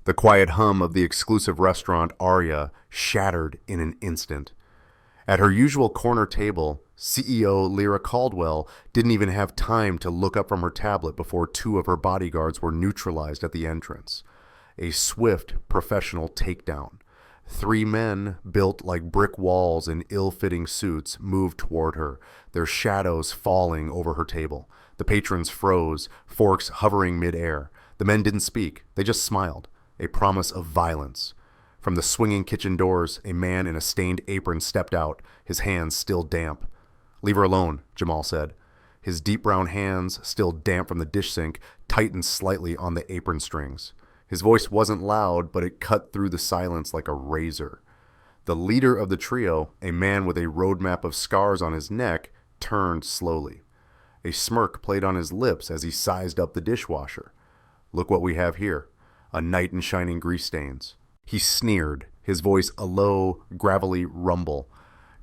The quiet hum of the exclusive restaurant Aria shattered in an instant. At her usual corner table, CEO Lyra Caldwell didn't even have time to look up from her tablet before two of her bodyguards were neutralized at the entrance. A swift, professional takedown. Three men, built like brick walls in ill-fitting suits, moved toward her, their shadows falling over her table. The patrons froze, forks hovering mid-air. The men didn't speak, they just smiled, a promise of violence. From the swinging kitchen doors, a man in a stained apron stepped out, his hands still damp. "Leave her alone," Jamal said. His deep brown hands, still damp from the dish sink, tightened slightly on the apron strings. His voice wasn't loud, but it cut through the silence like a razor. The leader of the trio, a man with a roadmap of scars on his neck, turned slowly. A smirk played on his lips as he sized up the dishwasher. "Look what we have here. A knight in shining grease stains." He sneered, his voice a low, gravelly rumble.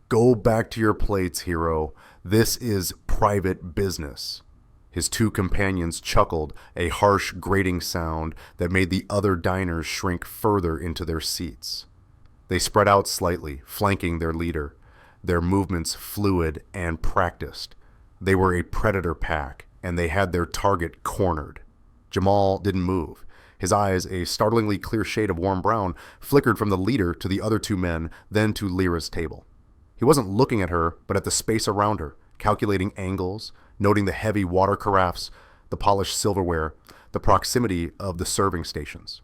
"Go back to your plates, hero. This is private business." His two companions chuckled, a harsh, grating sound that made the other diners shrink further into their seats. They spread out slightly, flanking their leader, their movements fluid and practiced. They were a predator pack, and they had their target cornered. Jamal didn't move. His eyes, a startlingly clear shade of warm brown, flickered from the leader to the other two men, then to Lyra's table. He wasn't looking at her, but at the space around her, calculating angles, noting the heavy water carafes, the polished silverware, the proximity of the serving stations.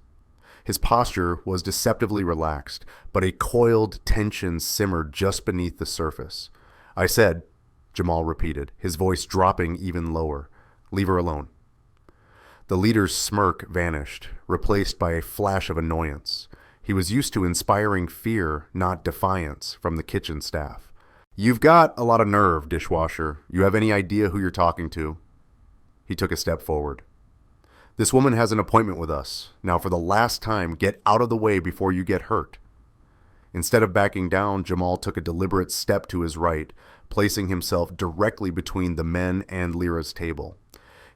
His posture was deceptively relaxed, but a coiled tension simmered just beneath the surface. "I said," Jamal repeated, his voice dropping even lower, "leave her alone." The leader's smirk vanished, replaced by a flash of annoyance. He was used to inspiring fear, not defiance, from the kitchen staff. "You've got a lot of nerve, dishwasher. You have any idea who you're talking to?" He took a step forward. "This woman has an appointment with us. Now, for the last time, get out of the way before you get hurt." Instead of backing down, Jamal took a deliberate step to his right, placing himself directly between the men and Lyra's table.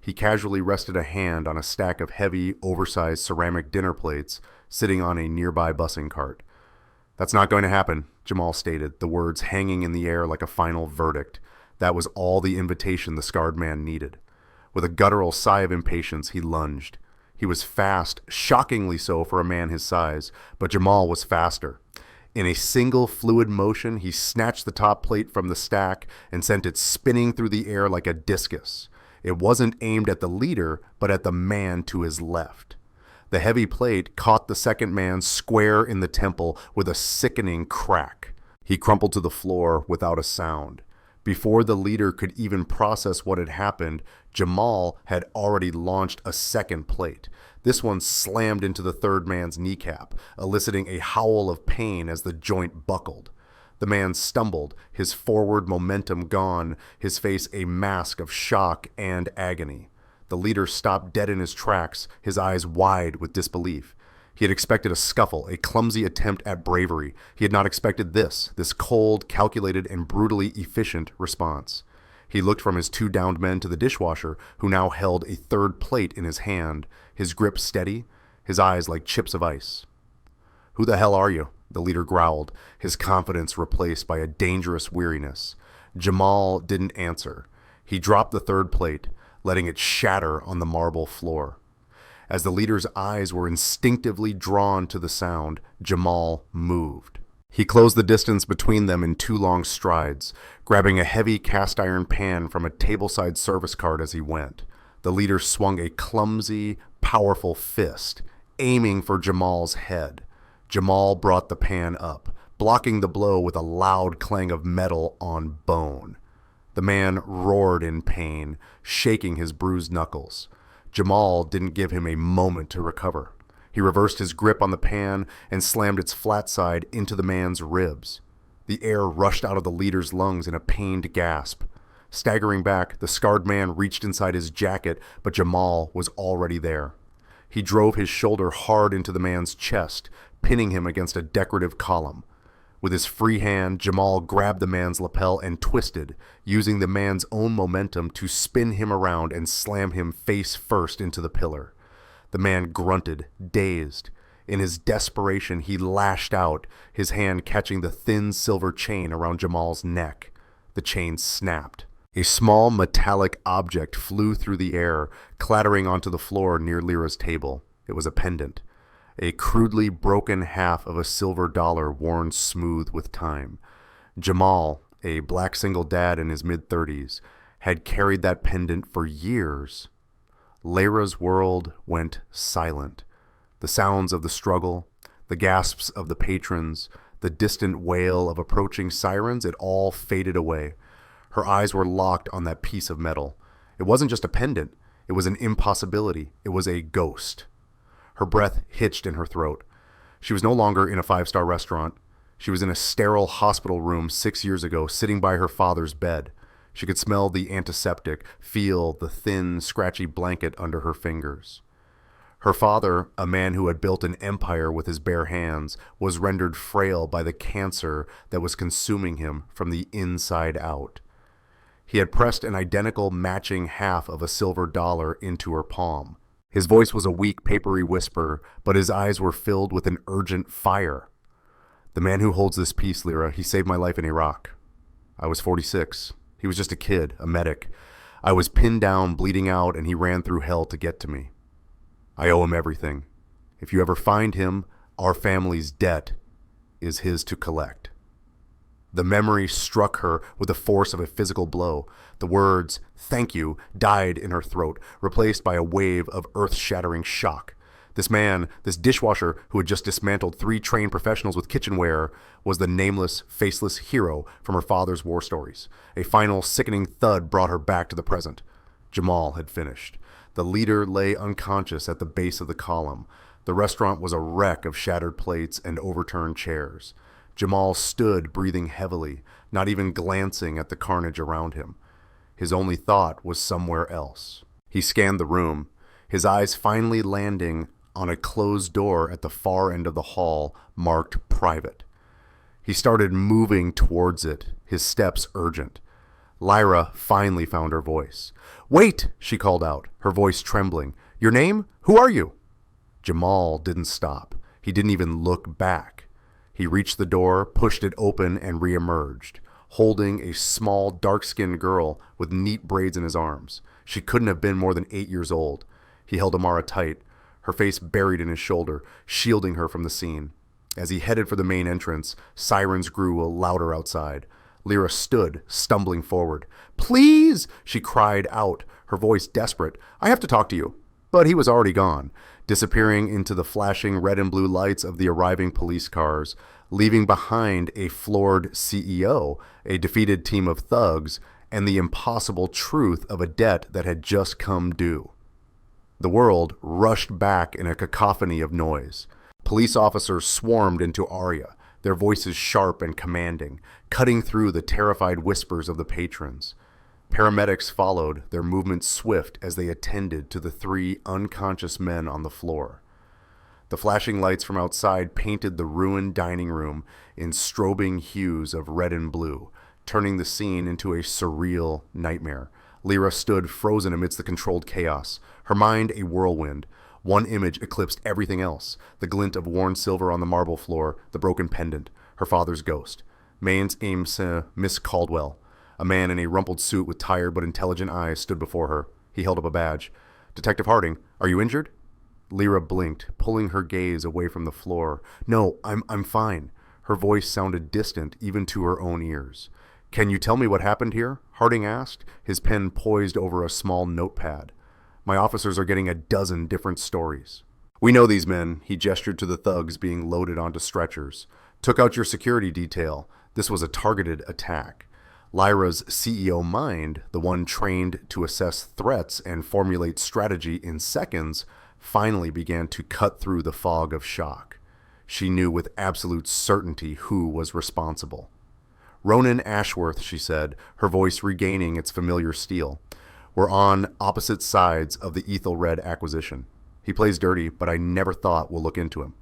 He casually rested a hand on a stack of heavy, oversized ceramic dinner plates sitting on a nearby busing cart. "That's not going to happen," Jamal stated, the words hanging in the air like a final verdict. That was all the invitation the scarred man needed. With a guttural sigh of impatience, he lunged. He was fast, shockingly so for a man his size, but Jamal was faster. In a single fluid motion, he snatched the top plate from the stack and sent it spinning through the air like a discus. It wasn't aimed at the leader, but at the man to his left. The heavy plate caught the second man square in the temple with a sickening crack. He crumpled to the floor without a sound. Before the leader could even process what had happened, Jamal had already launched a second plate. This one slammed into the third man's kneecap, eliciting a howl of pain as the joint buckled. The man stumbled, his forward momentum gone, his face a mask of shock and agony. The leader stopped dead in his tracks, his eyes wide with disbelief. He had expected a scuffle, a clumsy attempt at bravery. He had not expected this cold, calculated, and brutally efficient response. He looked from his two downed men to the dishwasher, who now held a third plate in his hand, his grip steady, his eyes like chips of ice. "Who the hell are you?" the leader growled, his confidence replaced by a dangerous weariness. Jamal didn't answer. He dropped the third plate, letting it shatter on the marble floor. As the leader's eyes were instinctively drawn to the sound, Jamal moved. He closed the distance between them in two long strides, grabbing a heavy cast iron pan from a tableside service cart as he went. The leader swung a clumsy, powerful fist, aiming for Jamal's head. Jamal brought the pan up, blocking the blow with a loud clang of metal on bone. The man roared in pain, shaking his bruised knuckles. Jamal didn't give him a moment to recover. He reversed his grip on the pan and slammed its flat side into the man's ribs. The air rushed out of the leader's lungs in a pained gasp. Staggering back, the scarred man reached inside his jacket, but Jamal was already there. He drove his shoulder hard into the man's chest, pinning him against a decorative column. With his free hand, Jamal grabbed the man's lapel and twisted, using the man's own momentum to spin him around and slam him face first into the pillar. The man grunted, dazed. In his desperation, he lashed out, his hand catching the thin silver chain around Jamal's neck. The chain snapped. A small metallic object flew through the air, clattering onto the floor near Lyra's table. It was a pendant, a crudely broken half of a silver dollar worn smooth with time. Jamal, a black single dad in his mid-30s, had carried that pendant for years. Lyra's world went silent. The sounds of the struggle, the gasps of the patrons, the distant wail of approaching sirens, it all faded away. Her eyes were locked on that piece of metal. It wasn't just a pendant. It was an impossibility. It was a ghost. Her breath hitched in her throat. She was no longer in a five-star restaurant. She was in a sterile hospital room 6 years ago, sitting by her father's bed. She could smell the antiseptic, feel the thin, scratchy blanket under her fingers. Her father, a man who had built an empire with his bare hands, was rendered frail by the cancer that was consuming him from the inside out. He had pressed an identical matching half of a silver dollar into her palm. His voice was a weak, papery whisper, but his eyes were filled with an urgent fire. The man who holds this piece, Lyra, he saved my life in Iraq. I was 46. He was just a kid, a medic. I was pinned down, bleeding out, and he ran through hell to get to me. I owe him everything. If you ever find him, our family's debt is his to collect. The memory struck her with the force of a physical blow. The words, "thank you," died in her throat, replaced by a wave of earth-shattering shock. This man, this dishwasher who had just dismantled 3 trained professionals with kitchenware, was the nameless, faceless hero from her father's war stories. A final, sickening thud brought her back to the present. Jamal had finished. The leader lay unconscious at the base of the column. The restaurant was a wreck of shattered plates and overturned chairs. Jamal stood, breathing heavily, not even glancing at the carnage around him. His only thought was somewhere else. He scanned the room, his eyes finally landing on a closed door at the far end of the hall, marked private. He started moving towards it, his steps urgent. Lyra finally found her voice. "Wait!" she called out, her voice trembling. "Your name? Who are you?" Jamal didn't stop. He didn't even look back. He reached the door, pushed it open, and reemerged, holding a small, dark-skinned girl with neat braids in his arms. She couldn't have been more than 8 years old. He held Amara tight, her face buried in his shoulder, shielding her from the scene. As he headed for the main entrance, sirens grew louder outside. Lyra stood, stumbling forward. "Please!" she cried out, her voice desperate. "I have to talk to you." But he was already gone, disappearing into the flashing red and blue lights of the arriving police cars, leaving behind a floored CEO, a defeated team of thugs, and the impossible truth of a debt that had just come due. The world rushed back in a cacophony of noise. Police officers swarmed into Arya, their voices sharp and commanding, cutting through the terrified whispers of the patrons. Paramedics followed, their movements swift as they attended to the 3 unconscious men on the floor. The flashing lights from outside painted the ruined dining room in strobing hues of red and blue, turning the scene into a surreal nightmare. Lyra stood frozen amidst the controlled chaos, her mind a whirlwind. One image eclipsed everything else: the glint of worn silver on the marble floor, the broken pendant, her father's ghost. Mains Ames, Miss Caldwell. A man in a rumpled suit with tired but intelligent eyes stood before her. He held up a badge. "Detective Harding, are you injured?" Lyra blinked, pulling her gaze away from the floor. "No, I'm fine." Her voice sounded distant even to her own ears. "Can you tell me what happened here?" Harding asked, his pen poised over a small notepad. "My officers are getting a dozen different stories." "We know these men," he gestured to the thugs being loaded onto stretchers. "Took out your security detail. This was a targeted attack." Lyra's CEO mind, the one trained to assess threats and formulate strategy in seconds, finally began to cut through the fog of shock. She knew with absolute certainty who was responsible. "Ronan Ashworth," she said, her voice regaining its familiar steel. "We're on opposite sides of the Ethelred acquisition. He plays dirty, but I never thought we'll look into him."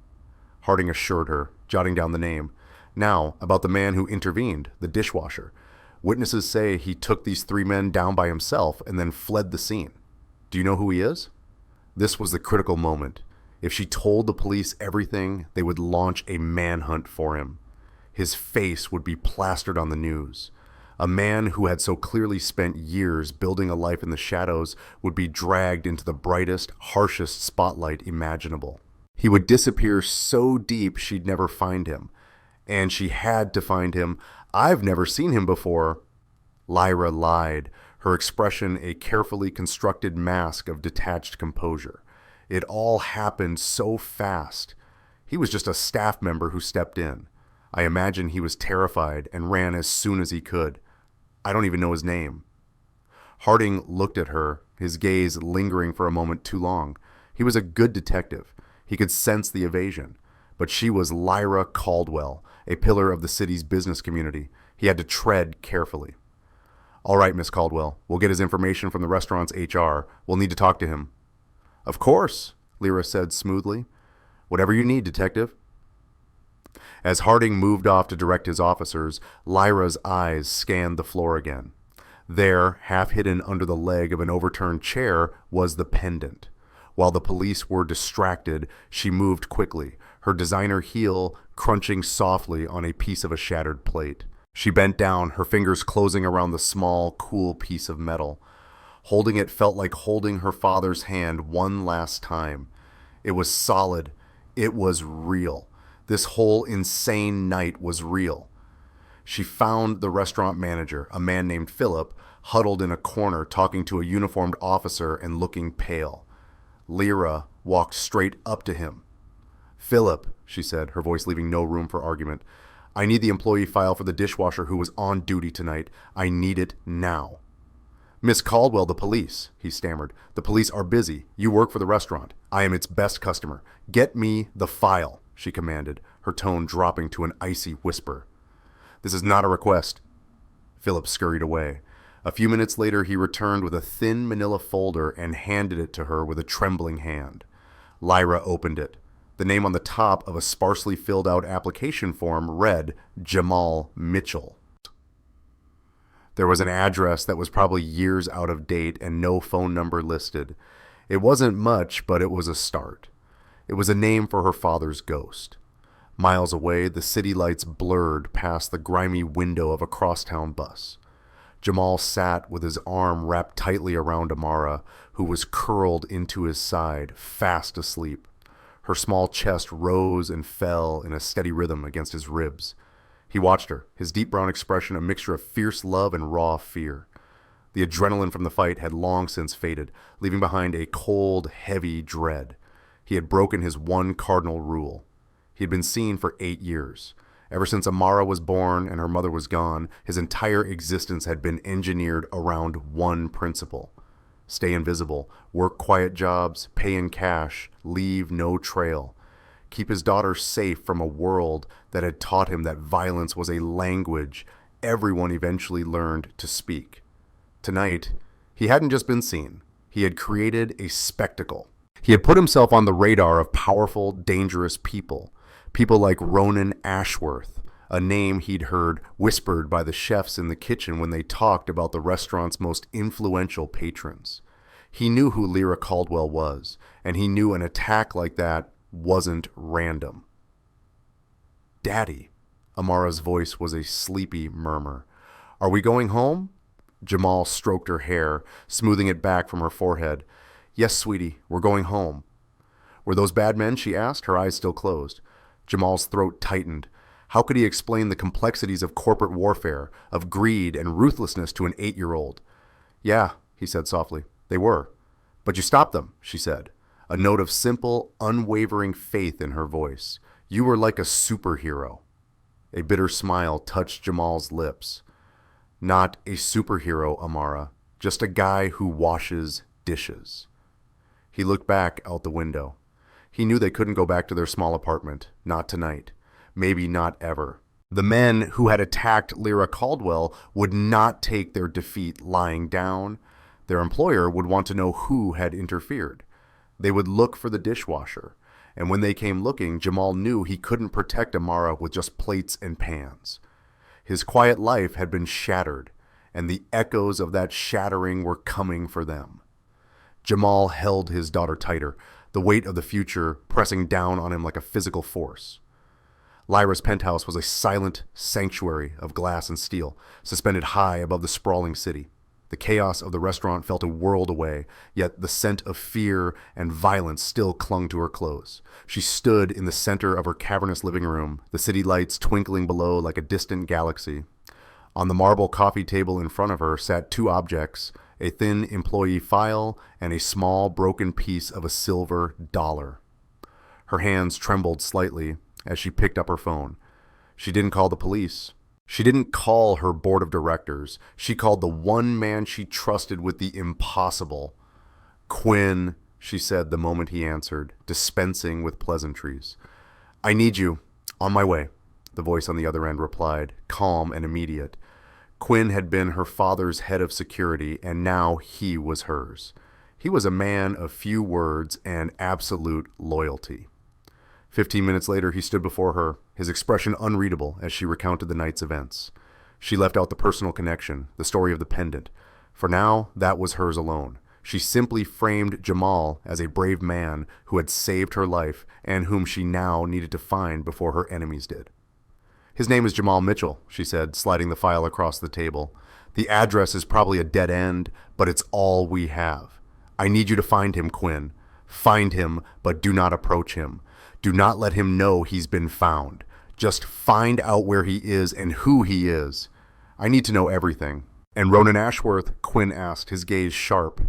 Harding assured her, jotting down the name. "Now, about the man who intervened, the dishwasher. Witnesses say he took these 3 men down by himself and then fled the scene. Do you know who he is?" This was the critical moment. If she told the police everything, they would launch a manhunt for him. His face would be plastered on the news. A man who had so clearly spent years building a life in the shadows would be dragged into the brightest, harshest spotlight imaginable. He would disappear so deep she'd never find him. And she had to find him. I've never seen him before. Lyra lied, her expression a carefully constructed mask of detached composure. It all happened so fast. He was just a staff member who stepped in. I imagine he was terrified and ran as soon as he could. I don't even know his name. Harding looked at her, his gaze lingering for a moment too long. He was a good detective. He could sense the evasion. But she was Lyra Caldwell, a pillar of the city's business community. He had to tread carefully. All right, Miss Caldwell, we'll get his information from the restaurant's HR. We'll need to talk to him. Of course, Lyra said smoothly. Whatever you need, detective. As Harding moved off to direct his officers, Lyra's eyes scanned the floor again. There, half hidden under the leg of an overturned chair, was the pendant. While the police were distracted, she moved quickly, her designer heel crunching softly on a piece of a shattered plate. She bent down, her fingers closing around the small, cool piece of metal. Holding it felt like holding her father's hand one last time. It was solid. It was real. This whole insane night was real. She found the restaurant manager, a man named Philip, huddled in a corner talking to a uniformed officer and looking pale. Lyra walked straight up to him. "Philip," she said, her voice leaving no room for argument, "I need the employee file for the dishwasher who was on duty tonight. I need it now." "Miss Caldwell, the police," he stammered. "The police are busy. You work for the restaurant. I am its best customer. Get me the file," she commanded, her tone dropping to an icy whisper. "This is not a request." Philip scurried away. A few minutes later, he returned with a thin manila folder and handed it to her with a trembling hand. Lyra opened it. The name on the top of a sparsely filled out application form read Jamal Mitchell. There was an address that was probably years out of date and no phone number listed. It wasn't much, but it was a start. It was a name for her father's ghost. Miles away, the city lights blurred past the grimy window of a crosstown bus. Jamal sat with his arm wrapped tightly around Amara, who was curled into his side, fast asleep. Her small chest rose and fell in a steady rhythm against his ribs. He watched her, his deep brown expression a mixture of fierce love and raw fear. The adrenaline from the fight had long since faded, leaving behind a cold, heavy dread. He had broken his one cardinal rule. He had been seen for 8 years. Ever since Amara was born and her mother was gone, his entire existence had been engineered around one principle. Stay invisible, work quiet jobs, pay in cash, leave no trail. Keep his daughter safe from a world that had taught him that violence was a language everyone eventually learned to speak. Tonight, he hadn't just been seen. He had created a spectacle. He had put himself on the radar of powerful, dangerous people. People like Ronan Ashworth, a name he'd heard whispered by the chefs in the kitchen when they talked about the restaurant's most influential patrons. He knew who Lyra Caldwell was, and he knew an attack like that wasn't random. "Daddy," Amara's voice was a sleepy murmur. "Are we going home?" Jamal stroked her hair, smoothing it back from her forehead. "Yes, sweetie, we're going home." "Were those bad men?" she asked, her eyes still closed. Jamal's throat tightened. How could he explain the complexities of corporate warfare, of greed and ruthlessness to an 8-year-old? "Yeah," he said softly, "they were." "But you stopped them," she said, a note of simple, unwavering faith in her voice. "You were like a superhero." A bitter smile touched Jamal's lips. "Not a superhero, Amara. Just a guy who washes dishes." He looked back out the window. He knew they couldn't go back to their small apartment. Not tonight. Maybe not ever. The men who had attacked Lyra Caldwell would not take their defeat lying down. Their employer would want to know who had interfered. They would look for the dishwasher. And when they came looking, Jamal knew he couldn't protect Amara with just plates and pans. His quiet life had been shattered, and the echoes of that shattering were coming for them. Jamal held his daughter tighter. the weight of the future pressing down on him like a physical force. Lyra's penthouse was a silent sanctuary of glass and steel, suspended high above the sprawling city. The chaos of the restaurant felt a world away, yet the scent of fear and violence still clung to her clothes. She stood in the center of her cavernous living room, the city lights twinkling below like a distant galaxy. On the marble coffee table in front of her sat two objects, a thin employee file and a small broken piece of a silver dollar. Her hands trembled slightly as she picked up her phone. She didn't call the police. She didn't call her board of directors. She called the one man she trusted with the impossible. "Quinn," she said the moment he answered, dispensing with pleasantries. "I need you. On my way," the voice on the other end replied, calm and immediate. Quinn had been her father's head of security, and now he was hers. He was a man of few words and absolute loyalty. 15 minutes later, he stood before her, his expression unreadable as she recounted the night's events. She left out the personal connection, the story of the pendant. For now, that was hers alone. She simply framed Jamal as a brave man who had saved her life and whom she now needed to find before her enemies did. "His name is Jamal Mitchell," she said, sliding the file across the table. "The address is probably a dead end, but it's all we have. I need you to find him, Quinn. Find him, but do not approach him. Do not let him know he's been found. Just find out where he is and who he is. I need to know everything." "And Ronan Ashworth?" Quinn asked, his gaze sharp.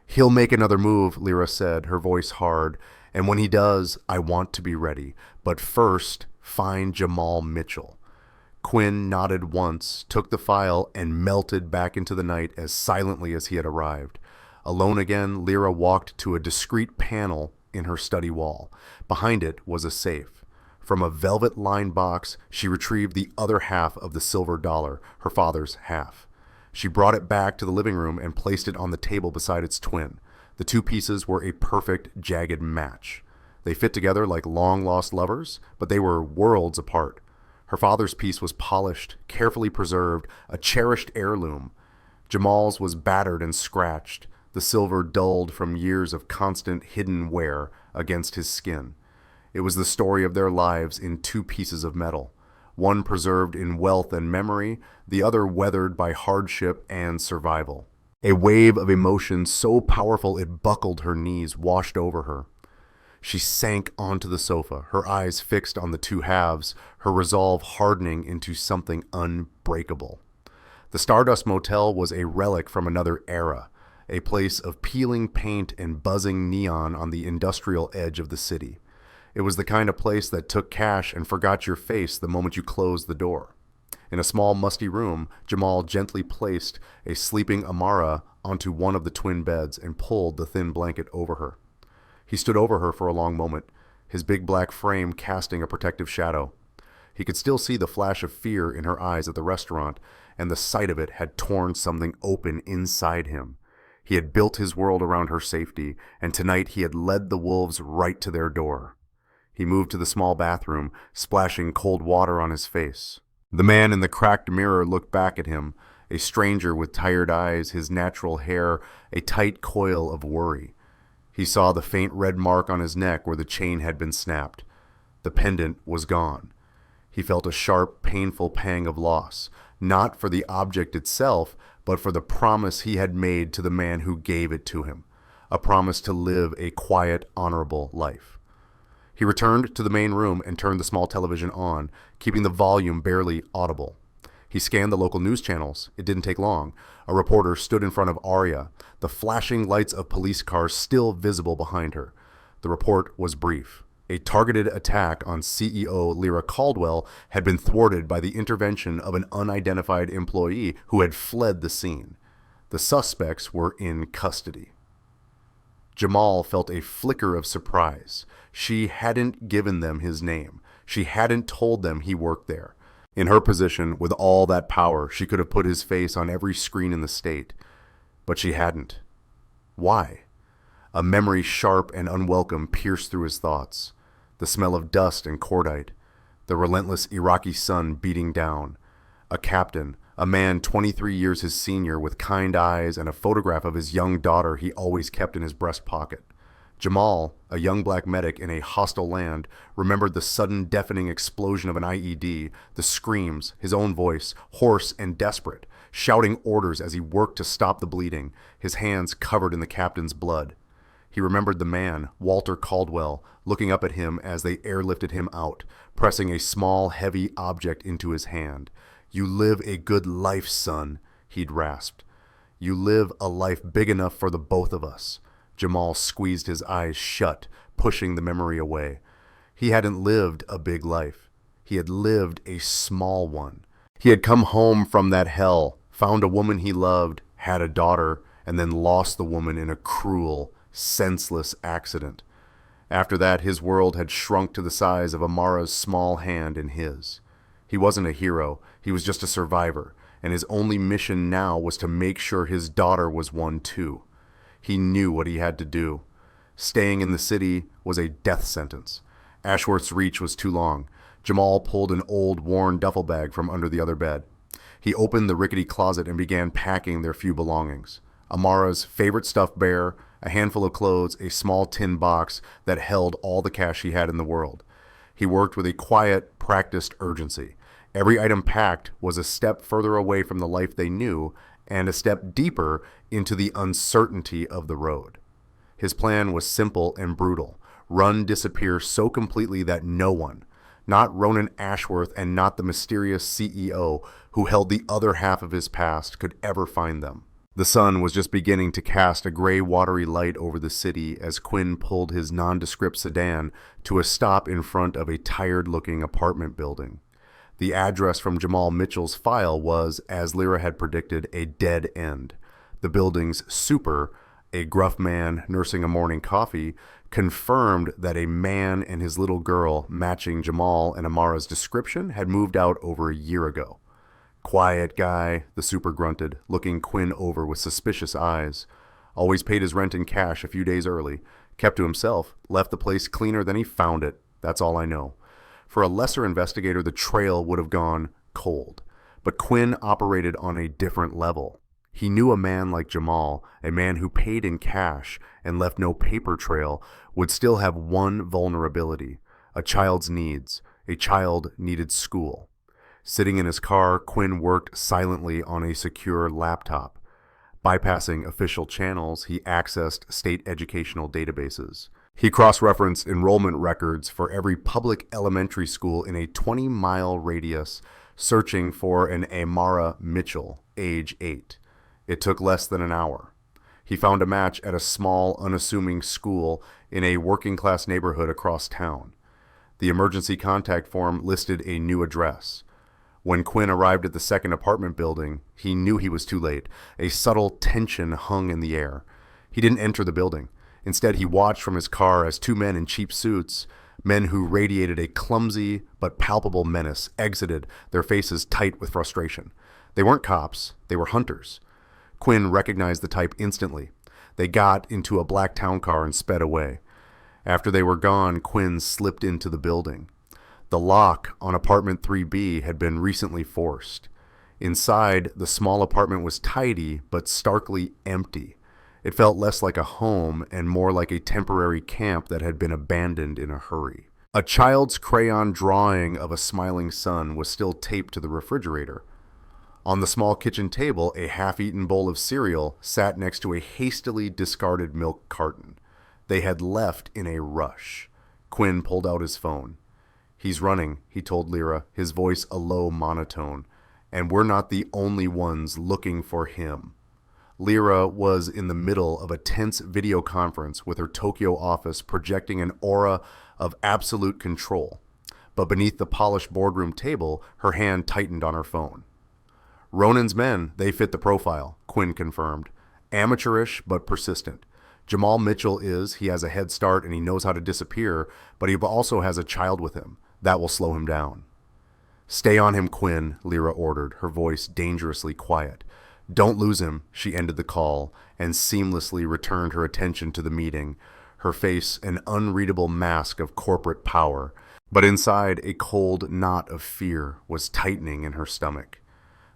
"He'll make another move," Lyra said, her voice hard. "And when he does, I want to be ready. But first, find Jamal Mitchell." Quinn nodded once, took the file, and melted back into the night as silently as he had arrived. Alone again, Lyra walked to a discreet panel in her study wall. Behind it was a safe. From a velvet-lined box, she retrieved the other half of the silver dollar, her father's half. She brought it back to the living room and placed it on the table beside its twin. The two pieces were a perfect, jagged match. They fit together like long-lost lovers, but they were worlds apart. Her father's piece was polished, carefully preserved, a cherished heirloom. Jamal's was battered and scratched, the silver dulled from years of constant hidden wear against his skin. It was the story of their lives in two pieces of metal, one preserved in wealth and memory, the other weathered by hardship and survival. A wave of emotion so powerful it buckled her knees washed over her. She sank onto the sofa, her eyes fixed on the two halves, her resolve hardening into something unbreakable. The Stardust Motel was a relic from another era, a place of peeling paint and buzzing neon on the industrial edge of the city. It was the kind of place that took cash and forgot your face the moment you closed the door. In a small, musty room, Jamal gently placed a sleeping Amara onto one of the twin beds and pulled the thin blanket over her. He stood over her for a long moment, his big black frame casting a protective shadow. He could still see the flash of fear in her eyes at the restaurant, and the sight of it had torn something open inside him. He had built his world around her safety, and tonight he had led the wolves right to their door. He moved to the small bathroom, splashing cold water on his face. The man in the cracked mirror looked back at him, a stranger with tired eyes, his natural hair a tight coil of worry. He saw the faint red mark on his neck where the chain had been snapped. The pendant was gone. He felt a sharp, painful pang of loss, not for the object itself, but for the promise he had made to the man who gave it to him, a promise to live a quiet, honorable life. He returned to the main room and turned the small television on, keeping the volume barely audible. He scanned the local news channels. It didn't take long. A reporter stood in front of Arya, the flashing lights of police cars still visible behind her. The report was brief. A targeted attack on CEO Lyra Caldwell had been thwarted by the intervention of an unidentified employee who had fled the scene. The suspects were in custody. Jamal felt a flicker of surprise. She hadn't given them his name. She hadn't told them he worked there. In her position, with all that power, she could have put his face on every screen in the state. But she hadn't. Why? A memory sharp and unwelcome pierced through his thoughts. The smell of dust and cordite, the relentless Iraqi sun beating down, a captain, a man 23 years his senior with kind eyes and a photograph of his young daughter he always kept in his breast pocket. Jamal, a young black medic in a hostile land, remembered the sudden deafening explosion of an IED, the screams, his own voice, hoarse and desperate, shouting orders as he worked to stop the bleeding, his hands covered in the captain's blood. He remembered the man, Walter Caldwell, looking up at him as they airlifted him out, pressing a small, heavy object into his hand. "You live a good life, son," he'd rasped. "You live a life big enough for the both of us." Jamal squeezed his eyes shut, pushing the memory away. He hadn't lived a big life. He had lived a small one. He had come home from that hell, found a woman he loved, had a daughter, and then lost the woman in a cruel, senseless accident. After that, his world had shrunk to the size of Amara's small hand in his. He wasn't a hero, he was just a survivor, and his only mission now was to make sure his daughter was one too. He knew what he had to do. Staying in the city was a death sentence. Ashworth's reach was too long. Jamal pulled an old, worn duffel bag from under the other bed. He opened the rickety closet and began packing their few belongings. Amara's favorite stuffed bear, a handful of clothes, a small tin box that held all the cash he had in the world. He worked with a quiet, practiced urgency. Every item packed was a step further away from the life they knew and a step deeper into the uncertainty of the road. His plan was simple and brutal. Run, disappear so completely that no one, not Ronan Ashworth and not the mysterious CEO who held the other half of his past, could ever find them. The sun was just beginning to cast a gray, watery light over the city as Quinn pulled his nondescript sedan to a stop in front of a tired-looking apartment building. The address from Jamal Mitchell's file was, as Lyra had predicted, a dead end. The building's super, a gruff man nursing a morning coffee, confirmed that a man and his little girl, matching Jamal and Amara's description, had moved out over a year ago. "Quiet guy," the super grunted, looking Quinn over with suspicious eyes. Always paid his rent in cash a few days early. Kept to himself. Left the place cleaner than he found it. That's all I know. For a lesser investigator, the trail would have gone cold. But Quinn operated on a different level. He knew a man like Jamal, a man who paid in cash and left no paper trail, would still have one vulnerability: a child's needs. A child needed school. Sitting in his car, Quinn worked silently on a secure laptop. Bypassing official channels, he accessed state educational databases. He cross-referenced enrollment records for every public elementary school in a 20-mile radius, searching for an Amara Mitchell, age 8. It took less than an hour. He found a match at a small, unassuming school in a working-class neighborhood across town. The emergency contact form listed a new address. When Quinn arrived at the second apartment building, he knew he was too late. A subtle tension hung in the air. He didn't enter the building. Instead, he watched from his car as two men in cheap suits, men who radiated a clumsy but palpable menace, exited, their faces tight with frustration. They weren't cops, they were hunters. Quinn recognized the type instantly. They got into a black town car and sped away. After they were gone, Quinn slipped into the building. The lock on apartment 3B had been recently forced. Inside, the small apartment was tidy but starkly empty. It felt less like a home and more like a temporary camp that had been abandoned in a hurry. A child's crayon drawing of a smiling sun was still taped to the refrigerator. On the small kitchen table, a half-eaten bowl of cereal sat next to a hastily discarded milk carton. They had left in a rush. Quinn pulled out his phone. "He's running," he told Lyra, his voice a low monotone. "And we're not the only ones looking for him." Lyra was in the middle of a tense video conference with her Tokyo office projecting an aura of absolute control. But beneath the polished boardroom table, her hand tightened on her phone. "Ronan's men, they fit the profile," Quinn confirmed. "Amateurish, but persistent. Jamal Mitchell he has a head start and he knows how to disappear, but he also has a child with him. That will slow him down." "Stay on him, Quinn," Lyra ordered, her voice dangerously quiet. "Don't lose him." She ended the call and seamlessly returned her attention to the meeting, her face an unreadable mask of corporate power, but inside a cold knot of fear was tightening in her stomach.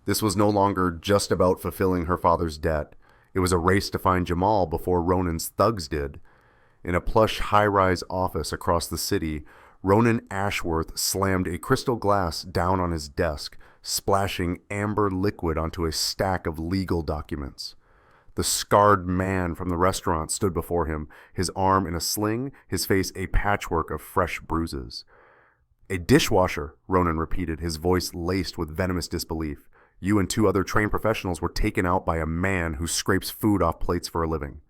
This was no longer just about fulfilling her father's debt. It was a race to find Jamal before Ronan's thugs did. In a plush high-rise office across the city, Ronan Ashworth slammed a crystal glass down on his desk, splashing amber liquid onto a stack of legal documents. The scarred man from the restaurant stood before him, his arm in a sling, his face a patchwork of fresh bruises. "A dishwasher," Ronan repeated, his voice laced with venomous disbelief. "You and 2 other trained professionals were taken out by a man who scrapes food off plates for a living."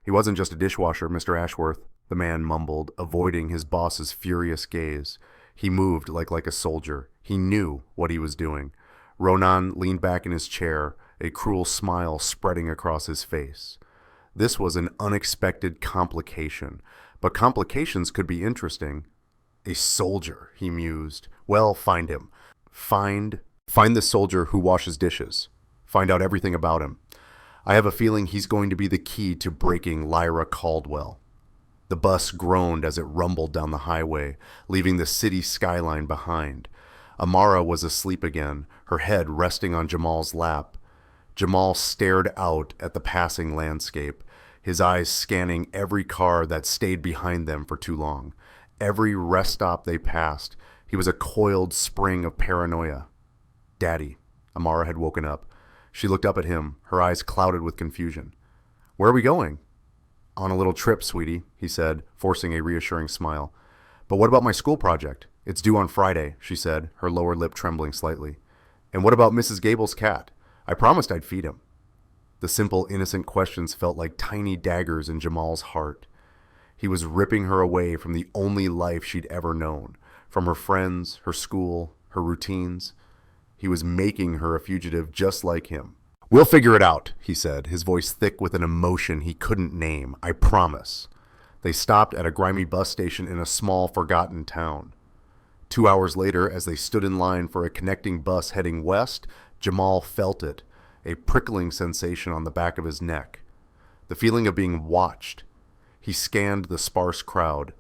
"He wasn't just a dishwasher, Mr. Ashworth," the man mumbled, avoiding his boss's furious gaze. He moved like a soldier. He knew what he was doing. Ronan leaned back in his chair, a cruel smile spreading across his face. This was an unexpected complication, but complications could be interesting. "A soldier," he mused. "Well, find him. Find the soldier who washes dishes. Find out everything about him. I have a feeling he's going to be the key to breaking Lyra Caldwell." The bus groaned as it rumbled down the highway, leaving the city skyline behind. Amara was asleep again, her head resting on Jamal's lap. Jamal stared out at the passing landscape, his eyes scanning every car that stayed behind them for too long. Every rest stop they passed, he was a coiled spring of paranoia. "Daddy," Amara had woken up. She looked up at him, her eyes clouded with confusion. "Where are we going?" "On a little trip, sweetie," he said, forcing a reassuring smile. "But what about my school project? It's due on Friday," she said, her lower lip trembling slightly. "And what about Mrs. Gable's cat? I promised I'd feed him." The simple, innocent questions felt like tiny daggers in Jamal's heart. He was ripping her away from the only life she'd ever known, from her friends, her school, her routines. He was making her a fugitive just like him. "We'll figure it out," he said, his voice thick with an emotion he couldn't name. "I promise." They stopped at a grimy bus station in a small, forgotten town. 2 hours later, as they stood in line for a connecting bus heading west, Jamal felt it, a prickling sensation on the back of his neck. The feeling of being watched. He scanned the sparse crowd.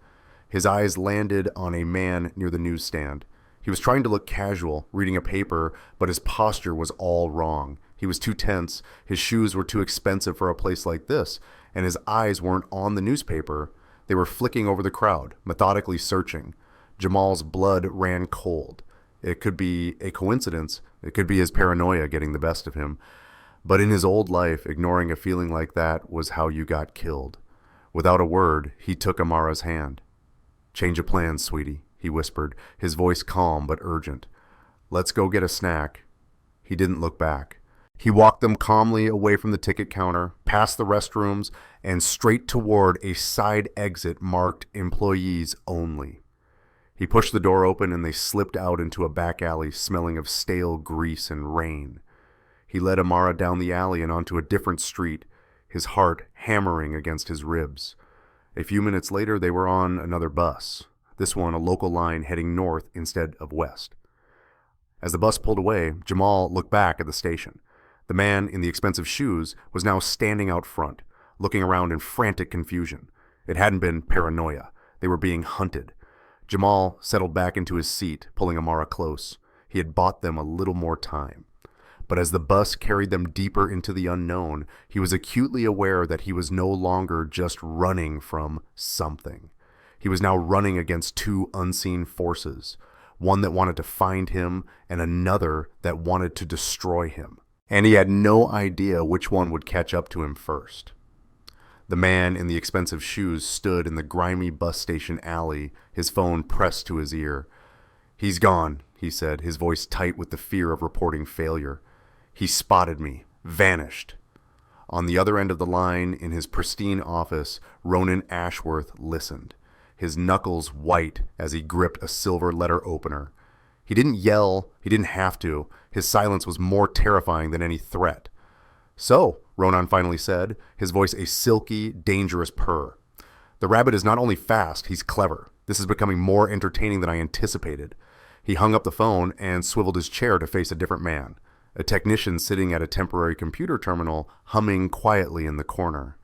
His eyes landed on a man near the newsstand. He was trying to look casual, reading a paper, but his posture was all wrong. He was too tense, his shoes were too expensive for a place like this, and his eyes weren't on the newspaper. They were flicking over the crowd, methodically searching. Jamal's blood ran cold. It could be a coincidence. It could be his paranoia getting the best of him. But in his old life, ignoring a feeling like that was how you got killed. Without a word, he took Amara's hand. "Change of plans, sweetie," he whispered, his voice calm but urgent. "Let's go get a snack." He didn't look back. He walked them calmly away from the ticket counter, past the restrooms, and straight toward a side exit marked "Employees Only." He pushed the door open and they slipped out into a back alley smelling of stale grease and rain. He led Amara down the alley and onto a different street, his heart hammering against his ribs. A few minutes later they were on another bus, this one a local line heading north instead of west. As the bus pulled away, Jamal looked back at the station. The man in the expensive shoes was now standing out front, looking around in frantic confusion. It hadn't been paranoia. They were being hunted. Jamal settled back into his seat, pulling Amara close. He had bought them a little more time. But as the bus carried them deeper into the unknown, he was acutely aware that he was no longer just running from something. He was now running against 2 unseen forces, one that wanted to find him and another that wanted to destroy him. And he had no idea which one would catch up to him first. The man in the expensive shoes stood in the grimy bus station alley, his phone pressed to his ear. "He's gone," he said, his voice tight with the fear of reporting failure. "He spotted me, vanished." On the other end of the line, in his pristine office, Ronan Ashworth listened, his knuckles white as he gripped a silver letter opener. He didn't yell, he didn't have to. His silence was more terrifying than any threat. "So," Ronan finally said, his voice a silky, dangerous purr. "The rabbit is not only fast, he's clever. This is becoming more entertaining than I anticipated." He hung up the phone and swiveled his chair to face a different man, a technician sitting at a temporary computer terminal, humming quietly in the corner.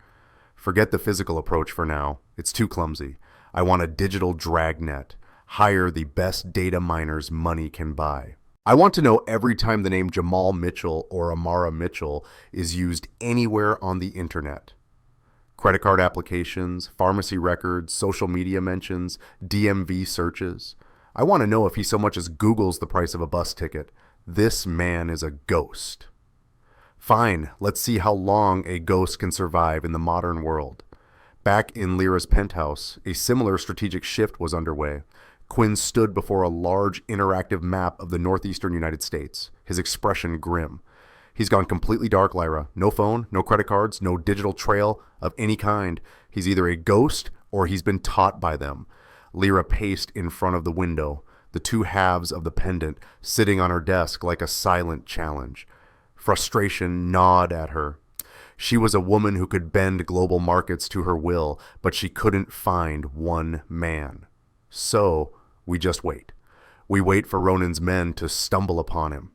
"Forget the physical approach for now. It's too clumsy. I want a digital dragnet. Hire the best data miners money can buy. I want to know every time the name Jamal Mitchell or Amara Mitchell is used anywhere on the internet." Credit card applications, pharmacy records, social media mentions, DMV searches. I want to know if he so much as Googles the price of a bus ticket. This man is a ghost. Fine, let's see how long a ghost can survive in the modern world. Back in Lyra's penthouse, a similar strategic shift was underway. Quinn stood before a large interactive map of the northeastern United States, his expression grim. He's gone completely dark, Lyra. No phone, no credit cards, no digital trail of any kind. He's either a ghost or he's been taught by them. Lyra paced in front of the window, the two halves of the pendant sitting on her desk like a silent challenge. Frustration gnawed at her. She was a woman who could bend global markets to her will, but she couldn't find one man. So, we just wait. We wait for Ronan's men to stumble upon him.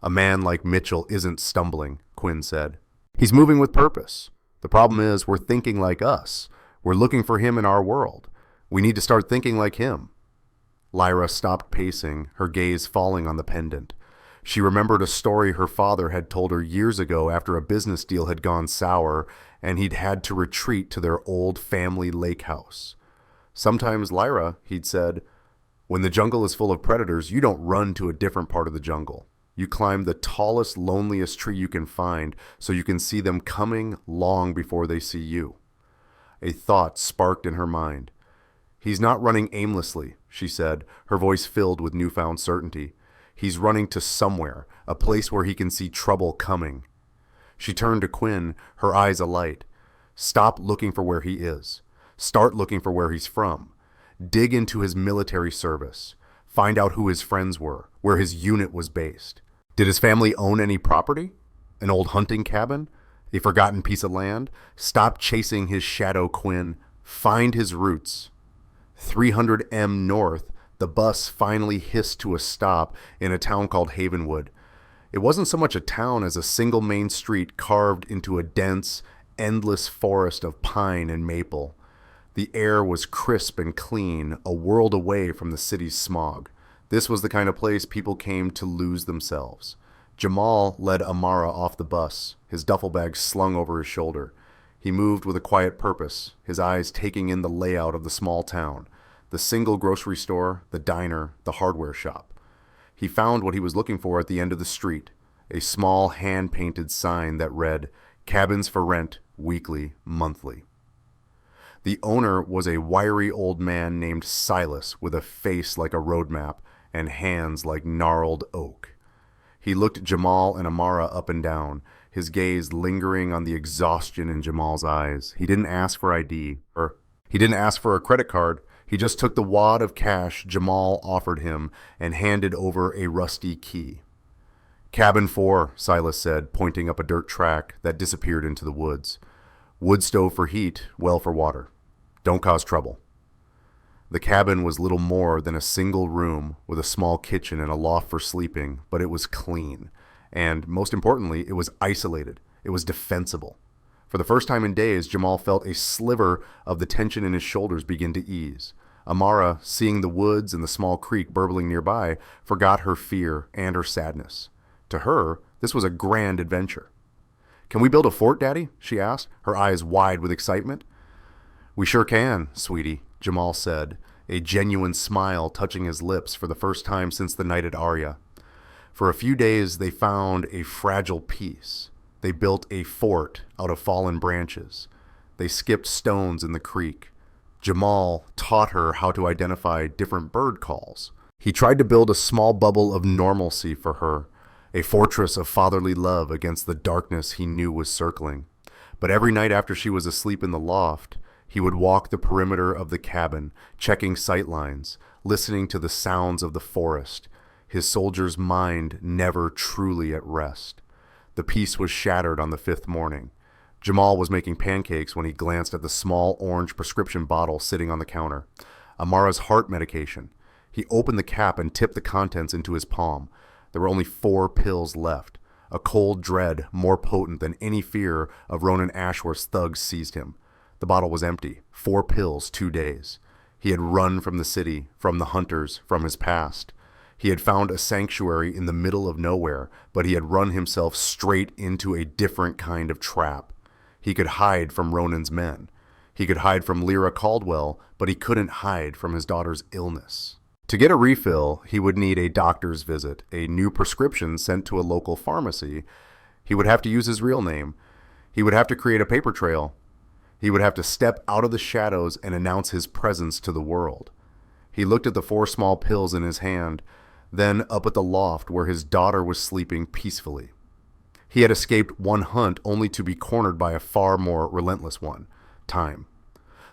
A man like Mitchell isn't stumbling, Quinn said. He's moving with purpose. The problem is we're thinking like us. We're looking for him in our world. We need to start thinking like him. Lyra stopped pacing, her gaze falling on the pendant. She remembered a story her father had told her years ago after a business deal had gone sour and he'd had to retreat to their old family lake house. Sometimes, Lyra, he'd said, when the jungle is full of predators, you don't run to a different part of the jungle. You climb the tallest, loneliest tree you can find so you can see them coming long before they see you. A thought sparked in her mind. He's not running aimlessly, she said, her voice filled with newfound certainty. He's running to somewhere, a place where he can see trouble coming. She turned to Quinn, her eyes alight. Stop looking for where he is. Start looking for where he's from. Dig into his military service. Find out who his friends were, where his unit was based. Did his family own any property? An old hunting cabin? A forgotten piece of land? Stop chasing his shadow, Quinn. Find his roots. 300M north, the bus finally hissed to a stop in a town called Havenwood. It wasn't so much a town as a single main street carved into a dense, endless forest of pine and maple. The air was crisp and clean, a world away from the city's smog. This was the kind of place people came to lose themselves. Jamal led Amara off the bus, his duffel bag slung over his shoulder. He moved with a quiet purpose, his eyes taking in the layout of the small town, the single grocery store, the diner, the hardware shop. He found what he was looking for at the end of the street, a small hand-painted sign that read, "Cabins for rent, weekly, monthly." The owner was a wiry old man named Silas with a face like a road map and hands like gnarled oak. He looked Jamal and Amara up and down, his gaze lingering on the exhaustion in Jamal's eyes. He didn't ask for ID, or he didn't ask for a credit card. He just took the wad of cash Jamal offered him and handed over a rusty key. "Cabin 4, Silas said, pointing up a dirt track that disappeared into the woods. "Wood stove for heat, well for water. Don't cause trouble." The cabin was little more than a single room with a small kitchen and a loft for sleeping, but it was clean. And, most importantly, it was isolated. It was defensible. For the first time in days, Jamal felt a sliver of the tension in his shoulders begin to ease. Amara, seeing the woods and the small creek burbling nearby, forgot her fear and her sadness. To her, this was a grand adventure. "Can we build a fort, Daddy?" she asked, her eyes wide with excitement. "We sure can, sweetie," Jamal said, a genuine smile touching his lips for the first time since the night at Arya. For a few days, they found a fragile peace. They built a fort out of fallen branches. They skipped stones in the creek. Jamal taught her how to identify different bird calls. He tried to build a small bubble of normalcy for her, a fortress of fatherly love against the darkness he knew was circling. But every night after she was asleep in the loft, he would walk the perimeter of the cabin, checking sight lines, listening to the sounds of the forest, his soldier's mind never truly at rest. The peace was shattered on the 5th morning. Jamal was making pancakes when he glanced at the small orange prescription bottle sitting on the counter. Amara's heart medication. He opened the cap and tipped the contents into his palm. There were only 4 pills left. A cold dread more potent than any fear of Ronan Ashworth's thugs seized him. The bottle was empty. 4 pills, 2 days. He had run from the city, from the hunters, from his past. He had found a sanctuary in the middle of nowhere, but he had run himself straight into a different kind of trap. He could hide from Ronan's men. He could hide from Lyra Caldwell, but he couldn't hide from his daughter's illness. To get a refill, he would need a doctor's visit, a new prescription sent to a local pharmacy. He would have to use his real name. He would have to create a paper trail. He would have to step out of the shadows and announce his presence to the world. He looked at the 4 small pills in his hand, then up at the loft where his daughter was sleeping peacefully. He had escaped one hunt only to be cornered by a far more relentless one, time.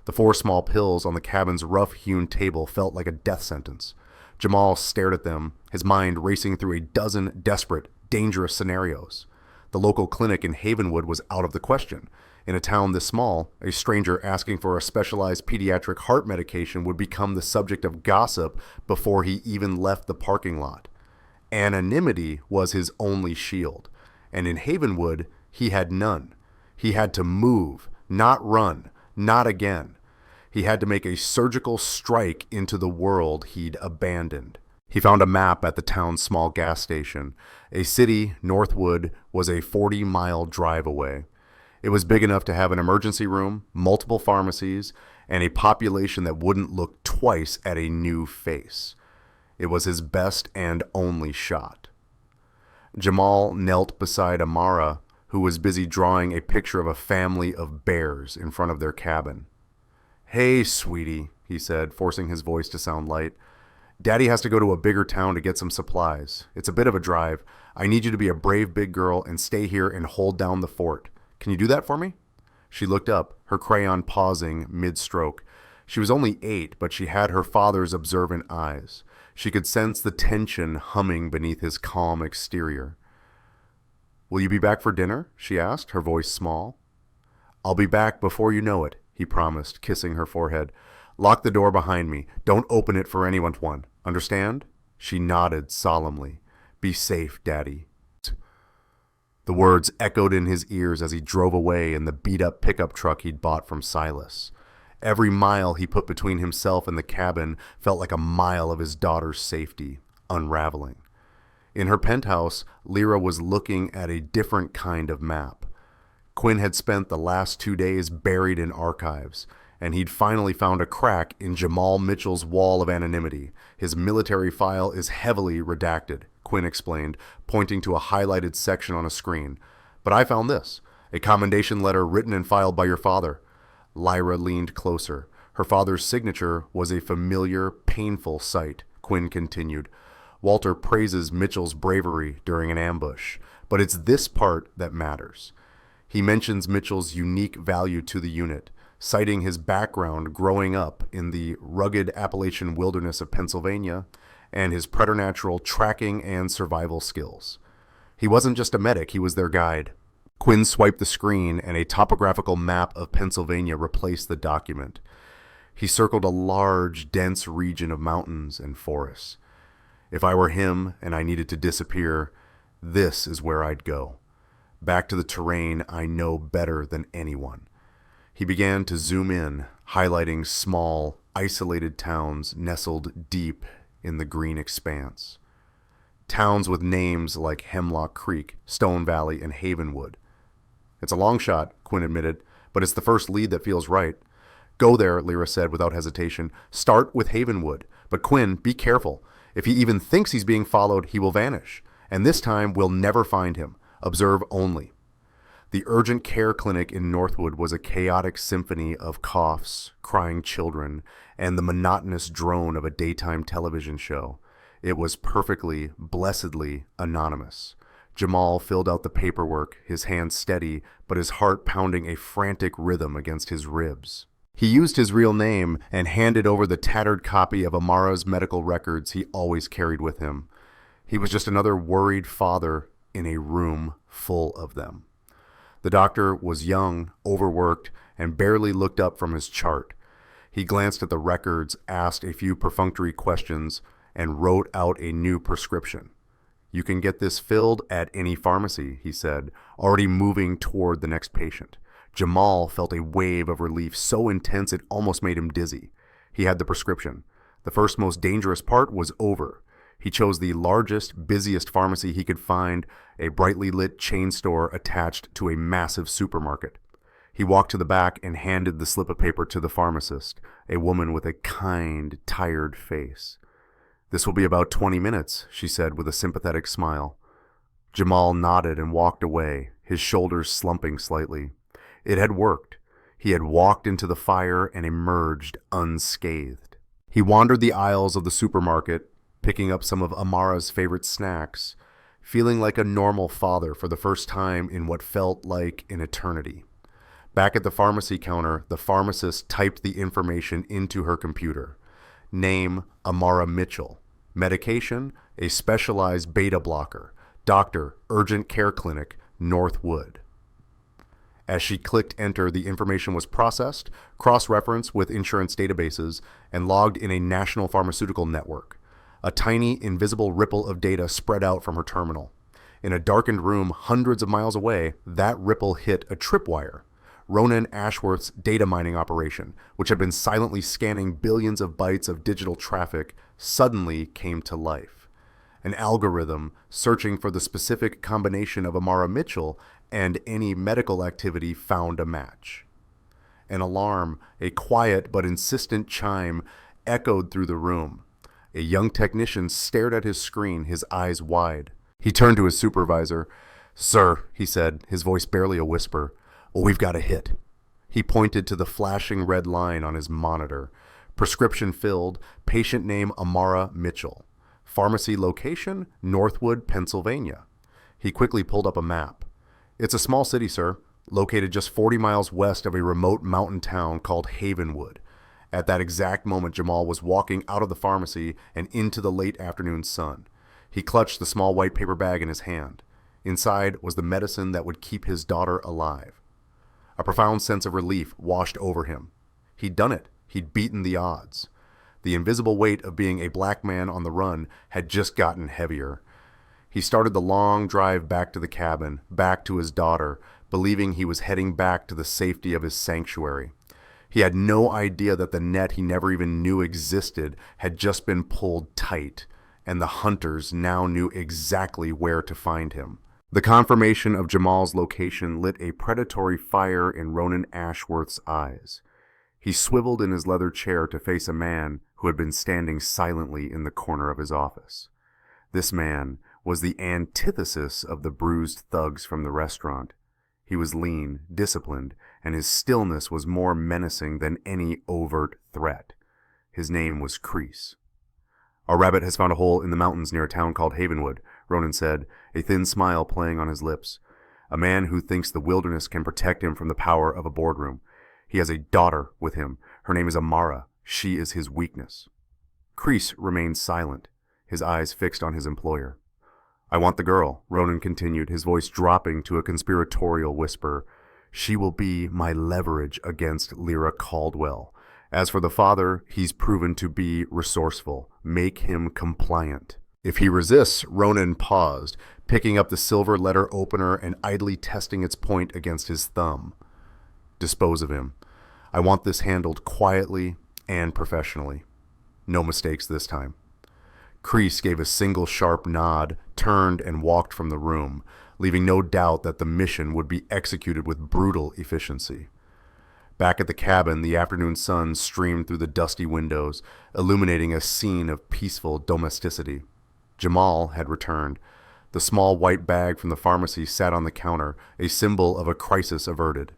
The 4 small pills on the cabin's rough-hewn table felt like a death sentence. Jamal stared at them, his mind racing through a dozen desperate, dangerous scenarios. The local clinic in Havenwood was out of the question. In a town this small, a stranger asking for a specialized pediatric heart medication would become the subject of gossip before he even left the parking lot. Anonymity was his only shield, and in Havenwood, he had none. He had to move, not run, not again. He had to make a surgical strike into the world he'd abandoned. He found a map at the town's small gas station. A city, Northwood, was a 40-mile drive away. It was big enough to have an emergency room, multiple pharmacies, and a population that wouldn't look twice at a new face. It was his best and only shot. Jamal knelt beside Amara, who was busy drawing a picture of a family of bears in front of their cabin. "Hey, sweetie," he said, forcing his voice to sound light. "Daddy has to go to a bigger town to get some supplies. It's a bit of a drive. I need you to be a brave big girl and stay here and hold down the fort. Can you do that for me?" She looked up, her crayon pausing mid-stroke. She was only 8, but she had her father's observant eyes. She could sense the tension humming beneath his calm exterior. "Will you be back for dinner?" she asked, her voice small. "I'll be back before you know it," he promised, kissing her forehead. "Lock the door behind me. Don't open it for anyone. Understand?" She nodded solemnly. "Be safe, Daddy." The words echoed in his ears as he drove away in the beat-up pickup truck he'd bought from Silas. Every mile he put between himself and the cabin felt like a mile of his daughter's safety, unraveling. In her penthouse, Lyra was looking at a different kind of map. Quinn had spent the last 2 days buried in archives, and he'd finally found a crack in Jamal Mitchell's wall of anonymity. His military file is heavily redacted, Quinn explained, pointing to a highlighted section on a screen. "But I found this, a commendation letter written and filed by your father." Lyra leaned closer. Her father's signature was a familiar, painful sight, Quinn continued. "Walter praises Mitchell's bravery during an ambush, but it's this part that matters. He mentions Mitchell's unique value to the unit, citing his background growing up in the rugged Appalachian wilderness of Pennsylvania and his preternatural tracking and survival skills. He wasn't just a medic, he was their guide." Quinn swiped the screen and a topographical map of Pennsylvania replaced the document. He circled a large, dense region of mountains and forests. "If I were him and I needed to disappear, this is where I'd go. Back to the terrain I know better than anyone." He began to zoom in, highlighting small, isolated towns nestled deep in the green expanse. Towns with names like Hemlock Creek, Stone Valley, and Havenwood. "It's a long shot," Quinn admitted, "but it's the first lead that feels right." "Go there," Lyra said without hesitation. "Start with Havenwood. But Quinn, be careful. If he even thinks he's being followed, he will vanish. And this time, we'll never find him. Observe only." The urgent care clinic in Northwood was a chaotic symphony of coughs, crying children, and the monotonous drone of a daytime television show. It was perfectly, blessedly anonymous. Jamal filled out the paperwork, his hands steady, but his heart pounding a frantic rhythm against his ribs. He used his real name and handed over the tattered copy of Amara's medical records he always carried with him. He was just another worried father in a room full of them. The doctor was young, overworked, and barely looked up from his chart. He glanced at the records, asked a few perfunctory questions, and wrote out a new prescription. "You can get this filled at any pharmacy," he said, already moving toward the next patient. Jamal felt a wave of relief so intense it almost made him dizzy. He had the prescription. The first most dangerous part was over. He chose the largest, busiest pharmacy he could find, a brightly lit chain store attached to a massive supermarket. He walked to the back and handed the slip of paper to the pharmacist, a woman with a kind, tired face. "This will be about 20 minutes, she said with a sympathetic smile. Jamal nodded and walked away, his shoulders slumping slightly. It had worked. He had walked into the fire and emerged unscathed. He wandered the aisles of the supermarket, picking up some of Amara's favorite snacks, feeling like a normal father for the first time in what felt like an eternity. Back at the pharmacy counter, the pharmacist typed the information into her computer. Name, Amara Mitchell. Medication, a specialized beta blocker. Doctor, Urgent Care Clinic, Northwood. As she clicked enter, the information was processed, cross-referenced with insurance databases, and logged in a national pharmaceutical network. A tiny, invisible ripple of data spread out from her terminal. In a darkened room hundreds of miles away, that ripple hit a tripwire. Ronan Ashworth's data mining operation, which had been silently scanning billions of bytes of digital traffic, suddenly came to life. An algorithm searching for the specific combination of Amara Mitchell and any medical activity found a match. An alarm, a quiet but insistent chime, echoed through the room. A young technician stared at his screen, his eyes wide. He turned to his supervisor. "Sir," he said, his voice barely a whisper, "we've got a hit." He pointed to the flashing red line on his monitor. Prescription filled, patient name Amara Mitchell. Pharmacy location, Northwood, Pennsylvania. He quickly pulled up a map. "It's a small city, sir, located just 40 miles west of a remote mountain town called Havenwood." At that exact moment, Jamal was walking out of the pharmacy and into the late afternoon sun. He clutched the small white paper bag in his hand. Inside was the medicine that would keep his daughter alive. A profound sense of relief washed over him. He'd done it. He'd beaten the odds. The invisible weight of being a black man on the run had just gotten heavier. He started the long drive back to the cabin, back to his daughter, believing he was heading back to the safety of his sanctuary. He had no idea that the net he never even knew existed had just been pulled tight, and the hunters now knew exactly where to find him. The confirmation of Jamal's location lit a predatory fire in Ronan Ashworth's eyes. He swiveled in his leather chair to face a man who had been standing silently in the corner of his office. This man was the antithesis of the bruised thugs from the restaurant. He was lean, disciplined, and his stillness was more menacing than any overt threat. His name was Kreese. "Our rabbit has found a hole in the mountains near a town called Havenwood," Ronan said, a thin smile playing on his lips. "A man who thinks the wilderness can protect him from the power of a boardroom. He has a daughter with him. Her name is Amara. She is his weakness." Kreese remained silent, his eyes fixed on his employer. "I want the girl," Ronan continued, his voice dropping to a conspiratorial whisper. "She will be my leverage against Lyra Caldwell. As for the father, he's proven to be resourceful. Make him compliant." If he resists, Ronan paused, picking up the silver letter opener and idly testing its point against his thumb. "Dispose of him. I want this handled quietly and professionally. No mistakes this time." Kreese gave a single sharp nod, turned and walked from the room, leaving no doubt that the mission would be executed with brutal efficiency. Back at the cabin, the afternoon sun streamed through the dusty windows, illuminating a scene of peaceful domesticity. Jamal had returned. The small white bag from the pharmacy sat on the counter, a symbol of a crisis averted.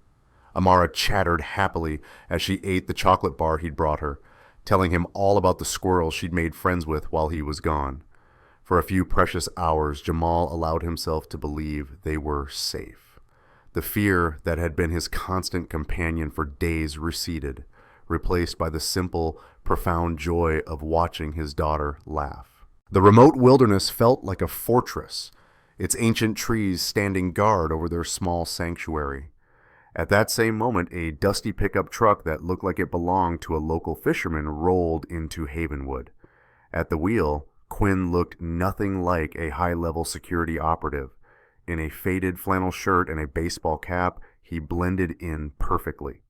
Amara chattered happily as she ate the chocolate bar he'd brought her, telling him all about the squirrels she'd made friends with while he was gone. For a few precious hours, Jamal allowed himself to believe they were safe. The fear that had been his constant companion for days receded, replaced by the simple, profound joy of watching his daughter laugh. The remote wilderness felt like a fortress, its ancient trees standing guard over their small sanctuary. At that same moment, a dusty pickup truck that looked like it belonged to a local fisherman rolled into Havenwood. At the wheel, Quinn looked nothing like a high-level security operative. In a faded flannel shirt and a baseball cap, he blended in perfectly.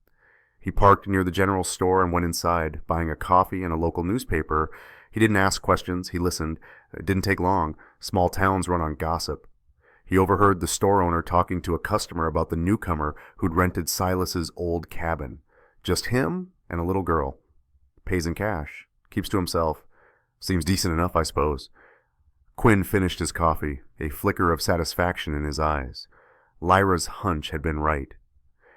He parked near the general store and went inside, buying a coffee and a local newspaper. He didn't ask questions, he listened. It didn't take long. Small towns run on gossip. He overheard the store owner talking to a customer about the newcomer who'd rented Silas's old cabin. Just him and a little girl. Pays in cash. Keeps to himself. Seems decent enough, I suppose. Quinn finished his coffee, a flicker of satisfaction in his eyes. Lyra's hunch had been right.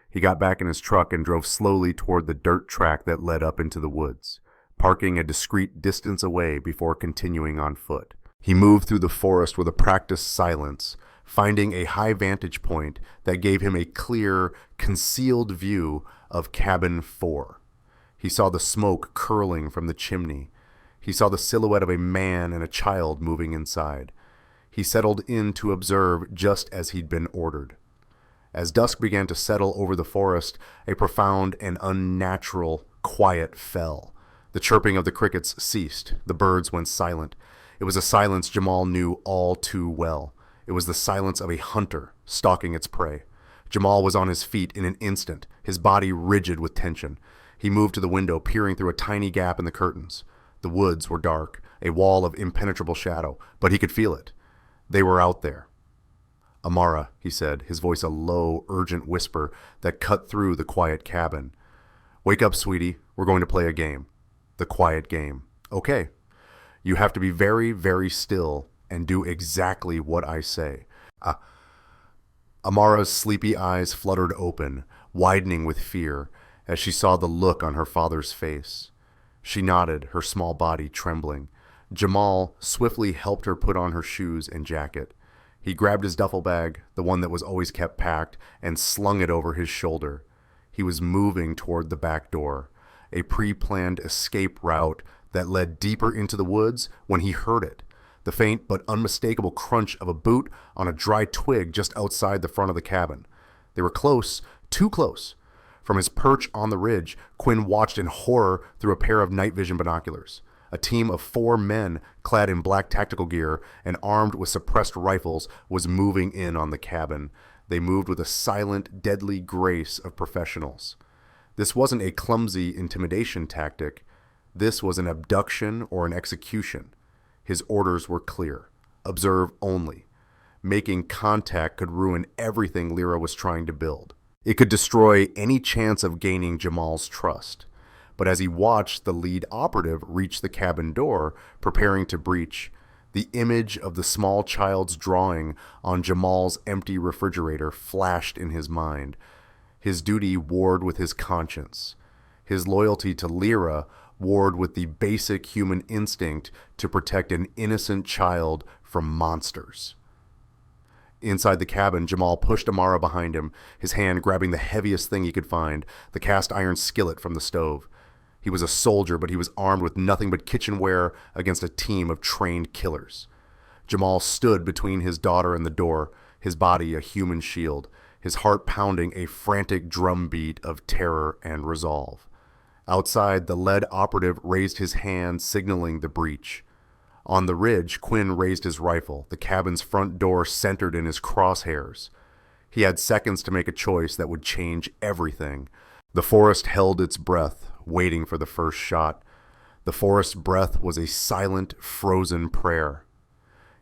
He got back in his truck and drove slowly toward the dirt track that led up into the woods, parking a discreet distance away before continuing on foot. He moved through the forest with a practiced silence, finding a high vantage point that gave him a clear, concealed view of Cabin 4. He saw the smoke curling from the chimney. He saw the silhouette of a man and a child moving inside. He settled in to observe just as he'd been ordered. As dusk began to settle over the forest, a profound and unnatural quiet fell. The chirping of the crickets ceased. The birds went silent. It was a silence Jamal knew all too well. It was the silence of a hunter stalking its prey. Jamal was on his feet in an instant, his body rigid with tension. He moved to the window, peering through a tiny gap in the curtains. The woods were dark, a wall of impenetrable shadow, but he could feel it. They were out there. "Amara," he said, his voice a low, urgent whisper that cut through the quiet cabin. "Wake up, sweetie. We're going to play a game." The quiet game. "Okay. You have to be very, very still and do exactly what I say." Amara's sleepy eyes fluttered open, widening with fear, as she saw the look on her father's face. She nodded, her small body trembling. Jamal swiftly helped her put on her shoes and jacket. He grabbed his duffel bag, the one that was always kept packed, and slung it over his shoulder. He was moving toward the back door, a pre-planned escape route that led deeper into the woods when he heard it, the faint but unmistakable crunch of a boot on a dry twig just outside the front of the cabin. They were close, too close. From his perch on the ridge, Quinn watched in horror through a pair of night vision binoculars. A team of 4 men, clad in black tactical gear and armed with suppressed rifles, was moving in on the cabin. They moved with a silent, deadly grace of professionals. This wasn't a clumsy intimidation tactic. This was an abduction or an execution. His orders were clear. Observe only. Making contact could ruin everything Lyra was trying to build. It could destroy any chance of gaining Jamal's trust. But as he watched the lead operative reach the cabin door, preparing to breach, the image of the small child's drawing on Jamal's empty refrigerator flashed in his mind. His duty warred with his conscience. His loyalty to Lyra warred with the basic human instinct to protect an innocent child from monsters. Inside the cabin, Jamal pushed Amara behind him, his hand grabbing the heaviest thing he could find, the cast iron skillet from the stove. He was a soldier, but he was armed with nothing but kitchenware against a team of trained killers. Jamal stood between his daughter and the door, his body a human shield, his heart pounding a frantic drumbeat of terror and resolve. Outside, the lead operative raised his hand, signaling the breach. On the ridge, Quinn raised his rifle, the cabin's front door centered in his crosshairs. He had seconds to make a choice that would change everything. The forest held its breath, waiting for the first shot. The forest's breath was a silent, frozen prayer.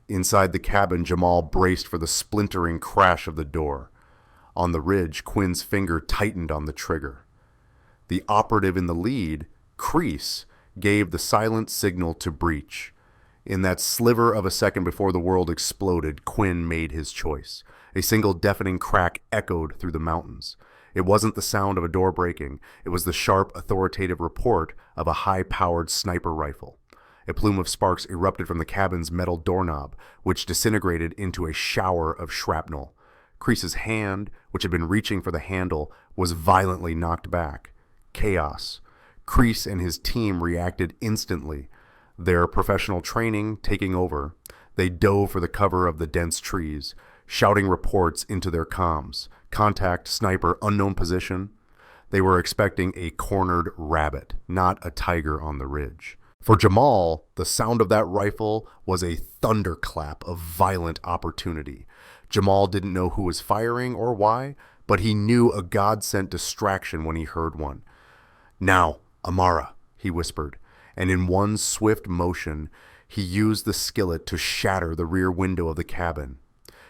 Inside the cabin, Jamal braced for the splintering crash of the door. On the ridge, Quinn's finger tightened on the trigger. The operative in the lead, Kreese, gave the silent signal to breach. In that sliver of a second before the world exploded, Quinn made his choice. A single deafening crack echoed through the mountains. It wasn't the sound of a door breaking. It was the sharp, authoritative report of a high-powered sniper rifle. A plume of sparks erupted from the cabin's metal doorknob, which disintegrated into a shower of shrapnel. Kreese's hand, which had been reaching for the handle, was violently knocked back. Chaos. Kreese and his team reacted instantly, their professional training taking over. They dove for the cover of the dense trees, shouting reports into their comms. Contact, sniper, unknown position. They were expecting a cornered rabbit, not a tiger on the ridge. For Jamal, the sound of that rifle was a thunderclap of violent opportunity. Jamal didn't know who was firing or why, but he knew a God-sent distraction when he heard one. "Now, Amara," he whispered, and in one swift motion, he used the skillet to shatter the rear window of the cabin.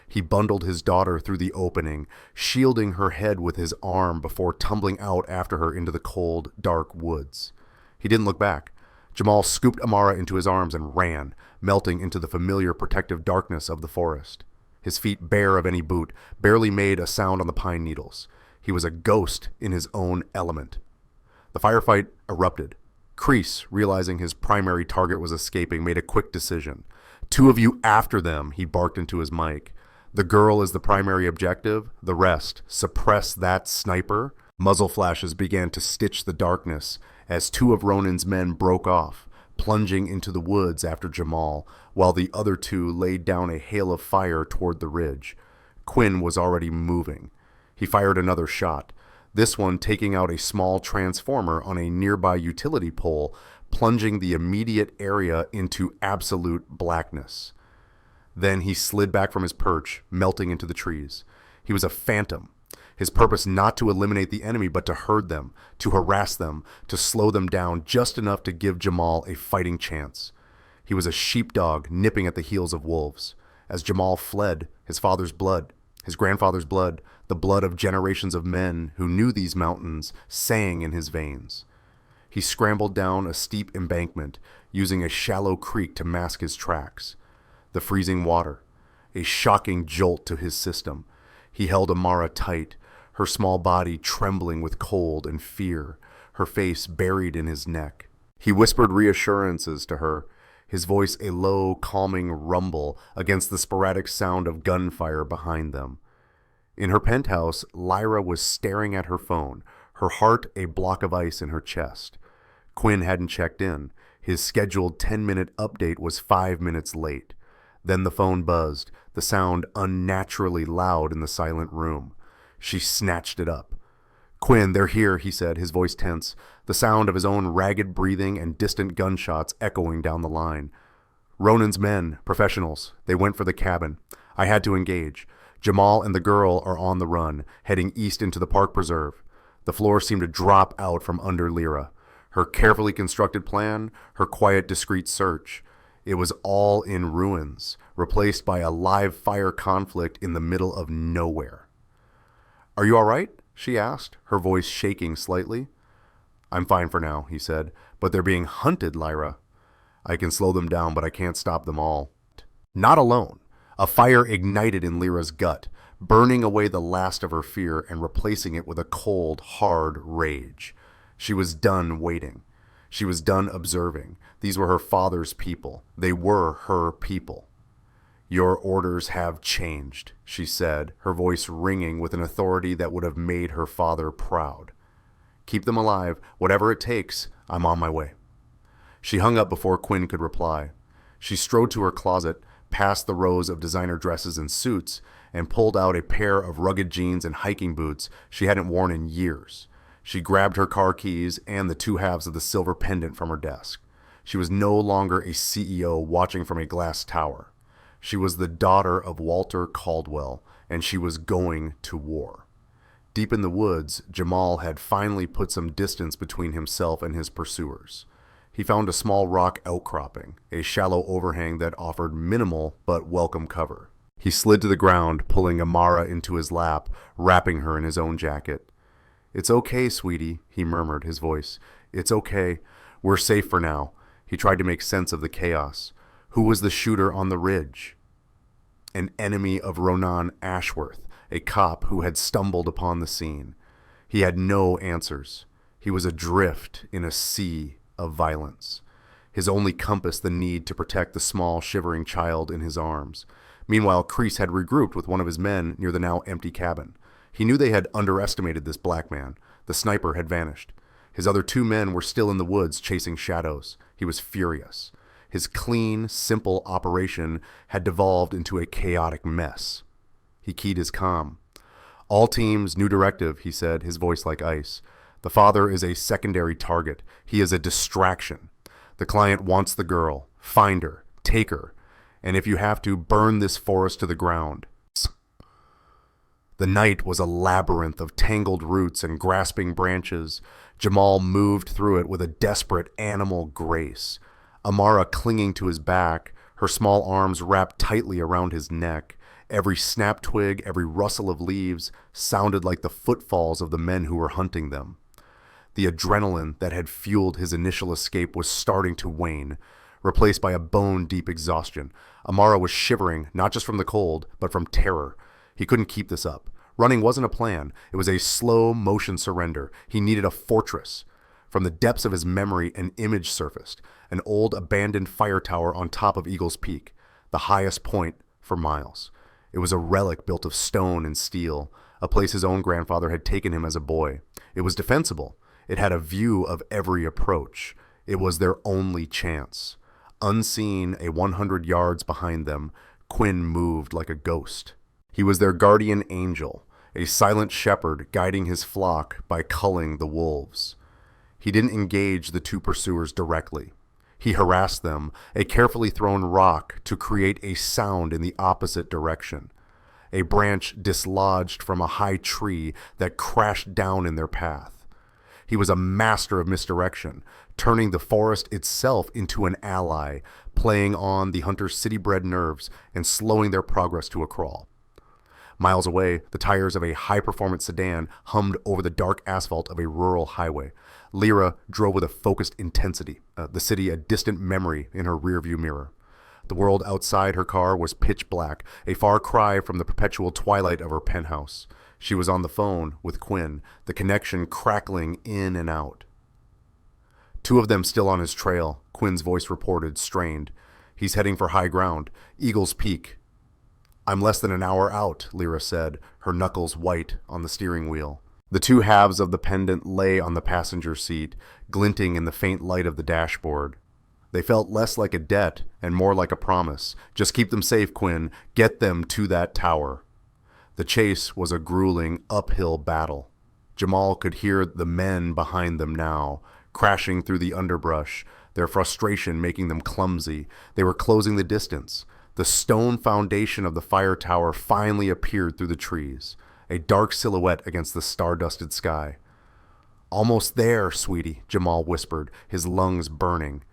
He bundled his daughter through the opening, shielding her head with his arm before tumbling out after her into the cold, dark woods. He didn't look back. Jamal scooped Amara into his arms and ran, melting into the familiar protective darkness of the forest. His feet bare of any boot, barely made a sound on the pine needles. He was a ghost in his own element. The firefight erupted. Kreese, realizing his primary target was escaping, made a quick decision. "Two of you after them," he barked into his mic. "The girl is the primary objective. The rest, suppress that sniper." Muzzle flashes began to stitch the darkness as two of Ronan's men broke off, plunging into the woods after Jamal, while the other two laid down a hail of fire toward the ridge. Quinn was already moving. He fired another shot, this one taking out a small transformer on a nearby utility pole, plunging the immediate area into absolute blackness. Then he slid back from his perch, melting into the trees. He was a phantom. His purpose not to eliminate the enemy, but to herd them, to harass them, to slow them down just enough to give Jamal a fighting chance. He was a sheepdog nipping at the heels of wolves. As Jamal fled, his father's blood, his grandfather's blood, the blood of generations of men who knew these mountains, sang in his veins. He scrambled down a steep embankment, using a shallow creek to mask his tracks. The freezing water, a shocking jolt to his system. He held Amara tight, her small body trembling with cold and fear, her face buried in his neck. He whispered reassurances to her, his voice a low, calming rumble against the sporadic sound of gunfire behind them. In her penthouse, Lyra was staring at her phone, her heart a block of ice in her chest. Quinn hadn't checked in. His scheduled 10-minute update was 5 minutes late. Then the phone buzzed, the sound unnaturally loud in the silent room. She snatched it up. "Quinn, they're here," he said, his voice tense, the sound of his own ragged breathing and distant gunshots echoing down the line. "Ronan's men, professionals. They went for the cabin. I had to engage. Jamal and the girl are on the run, heading east into the park preserve." The floor seemed to drop out from under Lyra. Her carefully constructed plan, her quiet, discreet search. It was all in ruins, replaced by a live fire conflict in the middle of nowhere. "Are you all right?" she asked, her voice shaking slightly. "I'm fine for now," he said, "but they're being hunted, Lyra. I can slow them down, but I can't stop them all." Not alone. A fire ignited in Lyra's gut, burning away the last of her fear and replacing it with a cold, hard rage. She was done waiting. She was done observing. These were her father's people. They were her people. "Your orders have changed," she said, her voice ringing with an authority that would have made her father proud. "Keep them alive. Whatever it takes, I'm on my way." She hung up before Quinn could reply. She strode to her closet, past the rows of designer dresses and suits, and pulled out a pair of rugged jeans and hiking boots she hadn't worn in years. She grabbed her car keys and the two halves of the silver pendant from her desk. She was no longer a CEO watching from a glass tower. She was the daughter of Walter Caldwell, and she was going to war. Deep in the woods, Jamal had finally put some distance between himself and his pursuers. He found a small rock outcropping, a shallow overhang that offered minimal but welcome cover. He slid to the ground, pulling Amara into his lap, wrapping her in his own jacket. "It's okay, sweetie," he murmured, his voice. "It's okay. We're safe for now." He tried to make sense of the chaos. Who was the shooter on the ridge? An enemy of Ronan Ashworth, a cop who had stumbled upon the scene. He had no answers. He was adrift in a sea of violence. His only compass the need to protect the small, shivering child in his arms. Meanwhile, Kreese had regrouped with one of his men near the now empty cabin. He knew they had underestimated this black man. The sniper had vanished. His other two men were still in the woods chasing shadows. He was furious. His clean, simple operation had devolved into a chaotic mess. He keyed his comm. "All teams, new directive," he said, his voice like ice. "The father is a secondary target. He is a distraction. The client wants the girl. Find her. Take her. And if you have to, burn this forest to the ground." The night was a labyrinth of tangled roots and grasping branches. Jamal moved through it with a desperate animal grace. Amara clinging to his back, her small arms wrapped tightly around his neck. Every snap twig, every rustle of leaves sounded like the footfalls of the men who were hunting them. The adrenaline that had fueled his initial escape was starting to wane, replaced by a bone-deep exhaustion. Amara was shivering, not just from the cold, but from terror. He couldn't keep this up. Running wasn't a plan. It was a slow-motion surrender. He needed a fortress. From the depths of his memory, an image surfaced, an old abandoned fire tower on top of Eagle's Peak, the highest point for miles. It was a relic built of stone and steel, a place his own grandfather had taken him as a boy. It was defensible. It had a view of every approach. It was their only chance. Unseen, 100 yards behind them, Quinn moved like a ghost. He was their guardian angel, a silent shepherd guiding his flock by culling the wolves. He didn't engage the two pursuers directly. He harassed them, a carefully thrown rock to create a sound in the opposite direction. A branch dislodged from a high tree that crashed down in their path. He was a master of misdirection, turning the forest itself into an ally, playing on the hunters' city-bred nerves and slowing their progress to a crawl. Miles away, the tires of a high-performance sedan hummed over the dark asphalt of a rural highway. Lyra drove with a focused intensity, the city a distant memory in her rearview mirror. The world outside her car was pitch black, a far cry from the perpetual twilight of her penthouse. She was on the phone with Quinn, the connection crackling in and out. Two of them still on his trail, Quinn's voice reported, strained. He's heading for high ground, Eagle's Peak. I'm less than an hour out, Lyra said, her knuckles white on the steering wheel. The two halves of the pendant lay on the passenger seat, glinting in the faint light of the dashboard. They felt less like a debt and more like a promise. Just keep them safe, Quinn. Get them to that tower. The chase was a grueling, uphill battle. Jamal could hear the men behind them now, crashing through the underbrush, their frustration making them clumsy. They were closing the distance. The stone foundation of the fire tower finally appeared through the trees, a dark silhouette against the star-dusted sky. Almost there, sweetie, Jamal whispered, his lungs burning.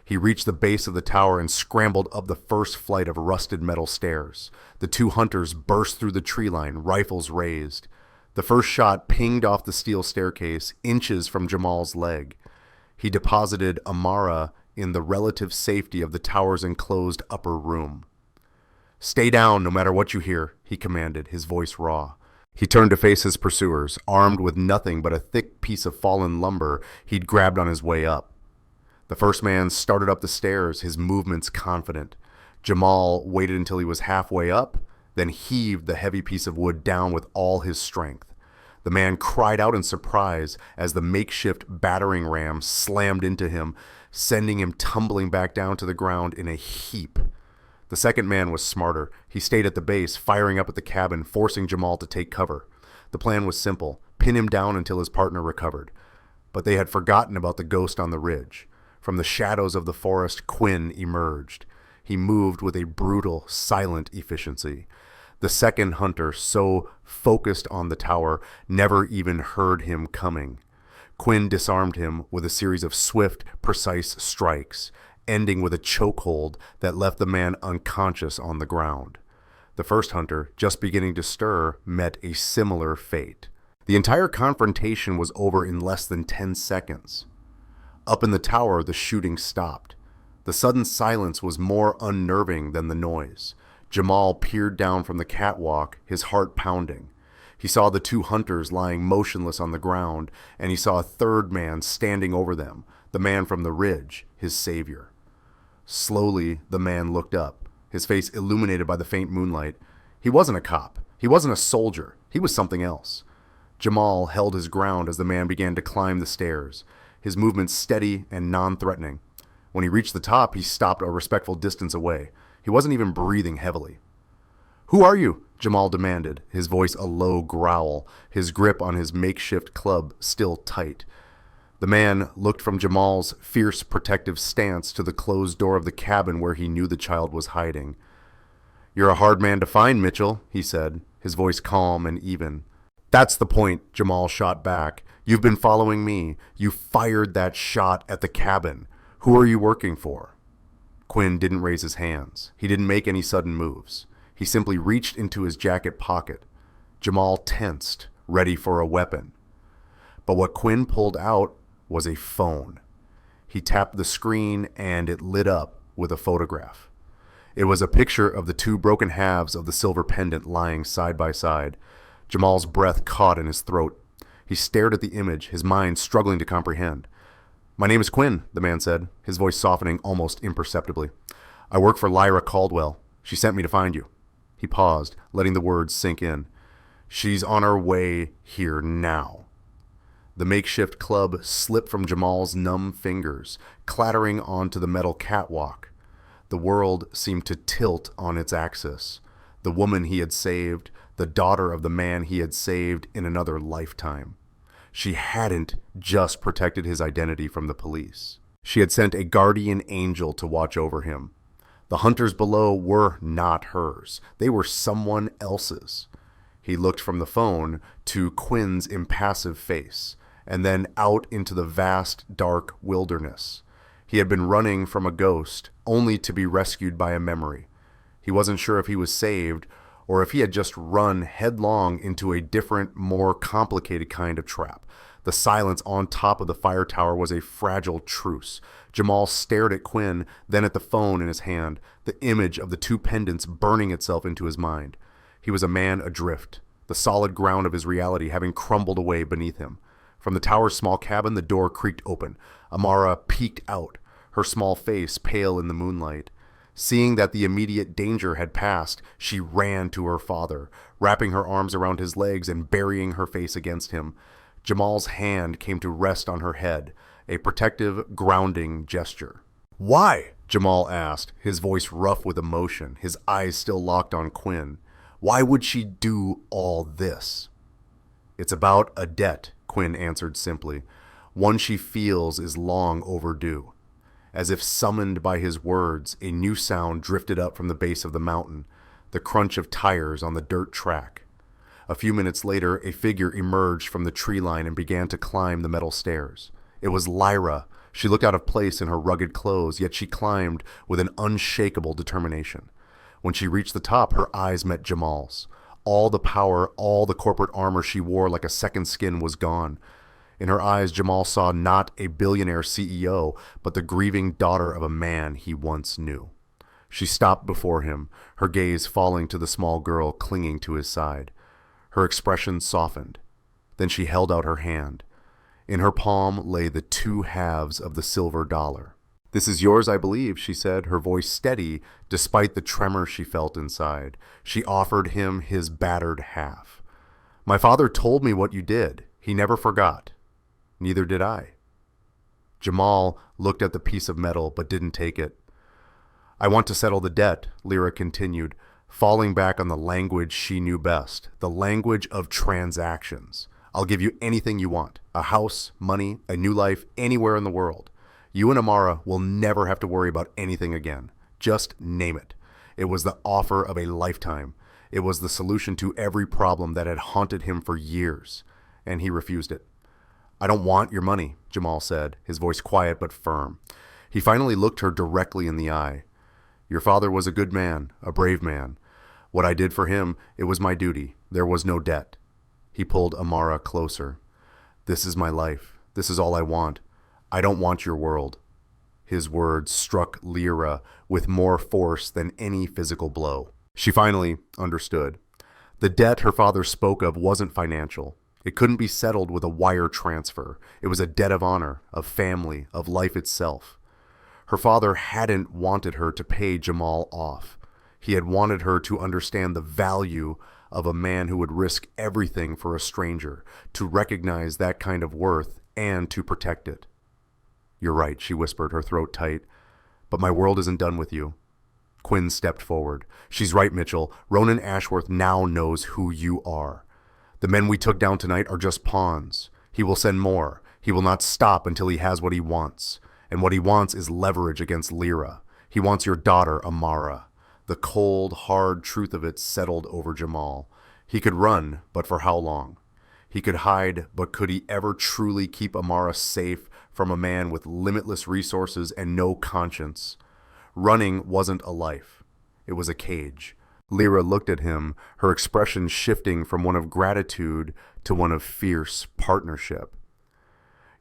He reached the base of the tower and scrambled up the first flight of rusted metal stairs. The two hunters burst through the tree line, rifles raised. The first shot pinged off the steel staircase, inches from Jamal's leg. He deposited Amara in the relative safety of the tower's enclosed upper room. Stay down no matter what you hear, he commanded, his voice raw. He turned to face his pursuers, armed with nothing but a thick piece of fallen lumber he'd grabbed on his way up. The first man started up the stairs, his movements confident. Jamal waited until he was halfway up, then heaved the heavy piece of wood down with all his strength. The man cried out in surprise as the makeshift battering ram slammed into him, sending him tumbling back down to the ground in a heap. The second man was smarter. He stayed at the base, firing up at the cabin, forcing Jamal to take cover. The plan was simple: pin him down until his partner recovered. But they had forgotten about the ghost on the ridge. From the shadows of the forest, Quinn emerged. He moved with a brutal, silent efficiency. The second hunter, so focused on the tower, never even heard him coming. Quinn disarmed him with a series of swift, precise strikes, ending with a chokehold that left the man unconscious on the ground. The first hunter, just beginning to stir, met a similar fate. The entire confrontation was over in less than 10 seconds. Up in the tower, the shooting stopped. The sudden silence was more unnerving than the noise. Jamal peered down from the catwalk, his heart pounding. He saw the two hunters lying motionless on the ground, and he saw a third man standing over them, the man from the ridge, his savior. Slowly, the man looked up, his face illuminated by the faint moonlight. He wasn't a cop. He wasn't a soldier. He was something else. Jamal held his ground as the man began to climb the stairs, his movements steady and non-threatening. When he reached the top, he stopped a respectful distance away. He wasn't even breathing heavily. "Who are you?" Jamal demanded, his voice a low growl, his grip on his makeshift club still tight. The man looked from Jamal's fierce protective stance to the closed door of the cabin where he knew the child was hiding. "You're a hard man to find, Mitchell," he said, his voice calm and even. "That's the point," Jamal shot back. "You've been following me. You fired that shot at the cabin. Who are you working for?" Quinn didn't raise his hands. He didn't make any sudden moves. He simply reached into his jacket pocket. Jamal tensed, ready for a weapon. But what Quinn pulled out was a phone. He tapped the screen and it lit up with a photograph. It was a picture of the two broken halves of the silver pendant lying side by side. Jamal's breath caught in his throat. He stared at the image, his mind struggling to comprehend. "My name is Quinn," the man said, his voice softening almost imperceptibly. "I work for Lyra Caldwell. She sent me to find you." He paused, letting the words sink in. "She's on her way here now." The makeshift club slipped from Jamal's numb fingers, clattering onto the metal catwalk. The world seemed to tilt on its axis. The woman he had saved, the daughter of the man he had saved in another lifetime. She hadn't just protected his identity from the police. She had sent a guardian angel to watch over him. The hunters below were not hers. They were someone else's. He looked from the phone to Quinn's impassive face, and then out into the vast, dark wilderness. He had been running from a ghost, only to be rescued by a memory. He wasn't sure if he was saved, or if he had just run headlong into a different, more complicated kind of trap. The silence on top of the fire tower was a fragile truce. Jamal stared at Quinn, then at the phone in his hand, the image of the two pendants burning itself into his mind. He was a man adrift, the solid ground of his reality having crumbled away beneath him. From the tower's small cabin, the door creaked open. Amara peeked out, her small face pale in the moonlight. Seeing that the immediate danger had passed, she ran to her father, wrapping her arms around his legs and burying her face against him. Jamal's hand came to rest on her head, a protective, grounding gesture. "Why?" Jamal asked, his voice rough with emotion, his eyes still locked on Quinn. "Why would she do all this?" "It's about a debt," Quinn answered simply. "One she feels is long overdue." As if summoned by his words, a new sound drifted up from the base of the mountain, the crunch of tires on the dirt track. A few minutes later, a figure emerged from the tree line and began to climb the metal stairs. It was Lyra. She looked out of place in her rugged clothes, yet she climbed with an unshakable determination. When she reached the top, her eyes met Jamal's. All the power, all the corporate armor she wore like a second skin was gone. In her eyes, Jamal saw not a billionaire CEO, but the grieving daughter of a man he once knew. She stopped before him, her gaze falling to the small girl clinging to his side. Her expression softened. Then she held out her hand. In her palm lay the two halves of the silver dollar. "This is yours, I believe," she said, her voice steady despite the tremor she felt inside. She offered him his battered half. "My father told me what you did. He never forgot. Neither did I." Jamal looked at the piece of metal but didn't take it. "I want to settle the debt," Lyra continued, falling back on the language she knew best, the language of transactions. "I'll give you anything you want, a house, money, a new life, anywhere in the world. You and Amara will never have to worry about anything again. Just name it." It was the offer of a lifetime. It was the solution to every problem that had haunted him for years, and he refused it. "I don't want your money," Jamal said, his voice quiet but firm. He finally looked her directly in the eye. "Your father was a good man, a brave man. What I did for him, it was my duty. There was no debt." He pulled Amara closer. "This is my life. This is all I want. I don't want your world." His words struck Lyra with more force than any physical blow. She finally understood. The debt her father spoke of wasn't financial. It couldn't be settled with a wire transfer. It was a debt of honor, of family, of life itself. Her father hadn't wanted her to pay Jamal off. He had wanted her to understand the value of a man who would risk everything for a stranger, to recognize that kind of worth and to protect it. "You're right," she whispered, her throat tight. "But my world isn't done with you." Quinn stepped forward. "She's right, Mitchell. Ronan Ashworth now knows who you are. The men we took down tonight are just pawns. He will send more. He will not stop until he has what he wants. And what he wants is leverage against Lyra. He wants your daughter, Amara." The cold, hard truth of it settled over Jamal. He could run, but for how long? He could hide, but could he ever truly keep Amara safe from a man with limitless resources and no conscience? Running wasn't a life. It was a cage. Lyra looked at him, her expression shifting from one of gratitude to one of fierce partnership.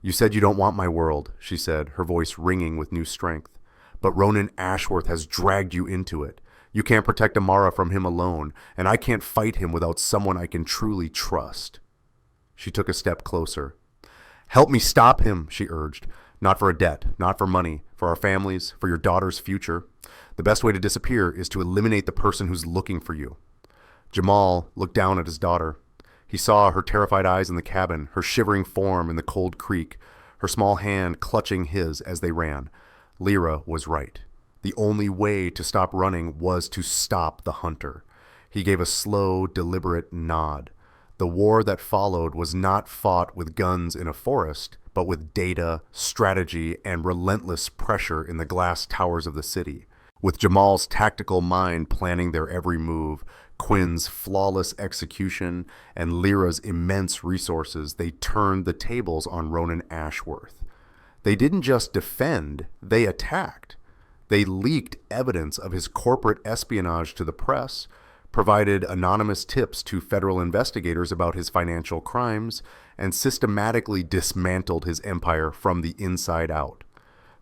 "You said you don't want my world," she said, her voice ringing with new strength. "But Ronan Ashworth has dragged you into it. You can't protect Amara from him alone, and I can't fight him without someone I can truly trust." She took a step closer. "Help me stop him," she urged. "Not for a debt, not for money, for our families, for your daughter's future. The best way to disappear is to eliminate the person who's looking for you." Jamal looked down at his daughter. He saw her terrified eyes in the cabin, her shivering form in the cold creek, her small hand clutching his as they ran. Lyra was right. The only way to stop running was to stop the hunter. He gave a slow, deliberate nod. The war that followed was not fought with guns in a forest, but with data, strategy, and relentless pressure in the glass towers of the city. With Jamal's tactical mind planning their every move, Quinn's flawless execution, and Lyra's immense resources, they turned the tables on Ronan Ashworth. They didn't just defend, they attacked. They leaked evidence of his corporate espionage to the press, provided anonymous tips to federal investigators about his financial crimes, and systematically dismantled his empire from the inside out.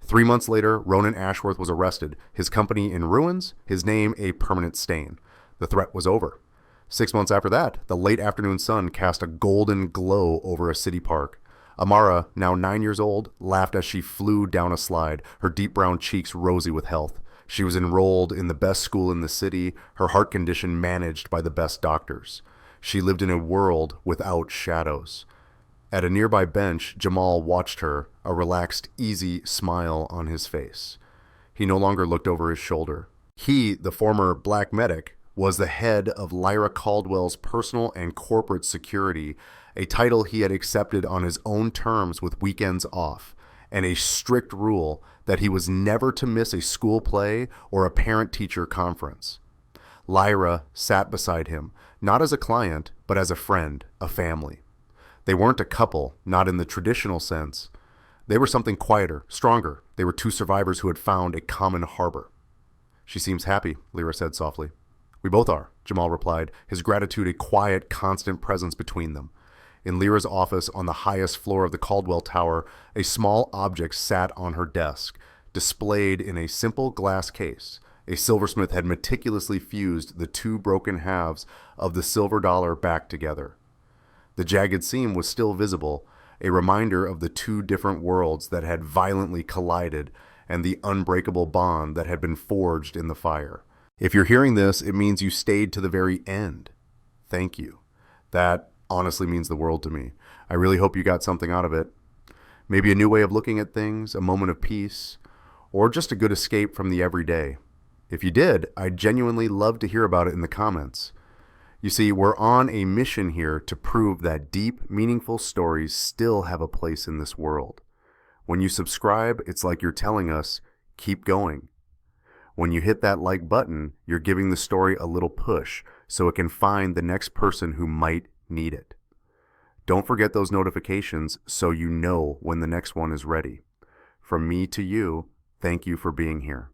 3 months later, Ronan Ashworth was arrested, his company in ruins, his name a permanent stain. The threat was over. 6 months after that, the late afternoon sun cast a golden glow over a city park. Amara, now 9 years old, laughed as she flew down a slide, her deep brown cheeks rosy with health. She was enrolled in the best school in the city, her heart condition managed by the best doctors. She lived in a world without shadows. At a nearby bench, Jamal watched her, a relaxed, easy smile on his face. He no longer looked over his shoulder. He, the former black medic, was the head of Lyra Caldwell's personal and corporate security, a title he had accepted on his own terms with weekends off, and a strict rule that he was never to miss a school play or a parent-teacher conference. Lyra sat beside him, not as a client, but as a friend, a family. They weren't a couple, not in the traditional sense. They were something quieter, stronger. They were two survivors who had found a common harbor. "She seems happy," Lyra said softly. "We both are," Jamal replied, his gratitude a quiet, constant presence between them. In Lyra's office on the highest floor of the Caldwell Tower, a small object sat on her desk, displayed in a simple glass case. A silversmith had meticulously fused the two broken halves of the silver dollar back together. The jagged seam was still visible, a reminder of the two different worlds that had violently collided and the unbreakable bond that had been forged in the fire. If you're hearing this, it means you stayed to the very end. Thank you. That honestly means the world to me. I really hope you got something out of it. Maybe a new way of looking at things, a moment of peace, or just a good escape from the everyday. If you did, I'd genuinely love to hear about it in the comments. You see, we're on a mission here to prove that deep, meaningful stories still have a place in this world. When you subscribe, it's like you're telling us, keep going. When you hit that like button, you're giving the story a little push so it can find the next person who might need it. Don't forget those notifications so you know when the next one is ready. From me to you, thank you for being here.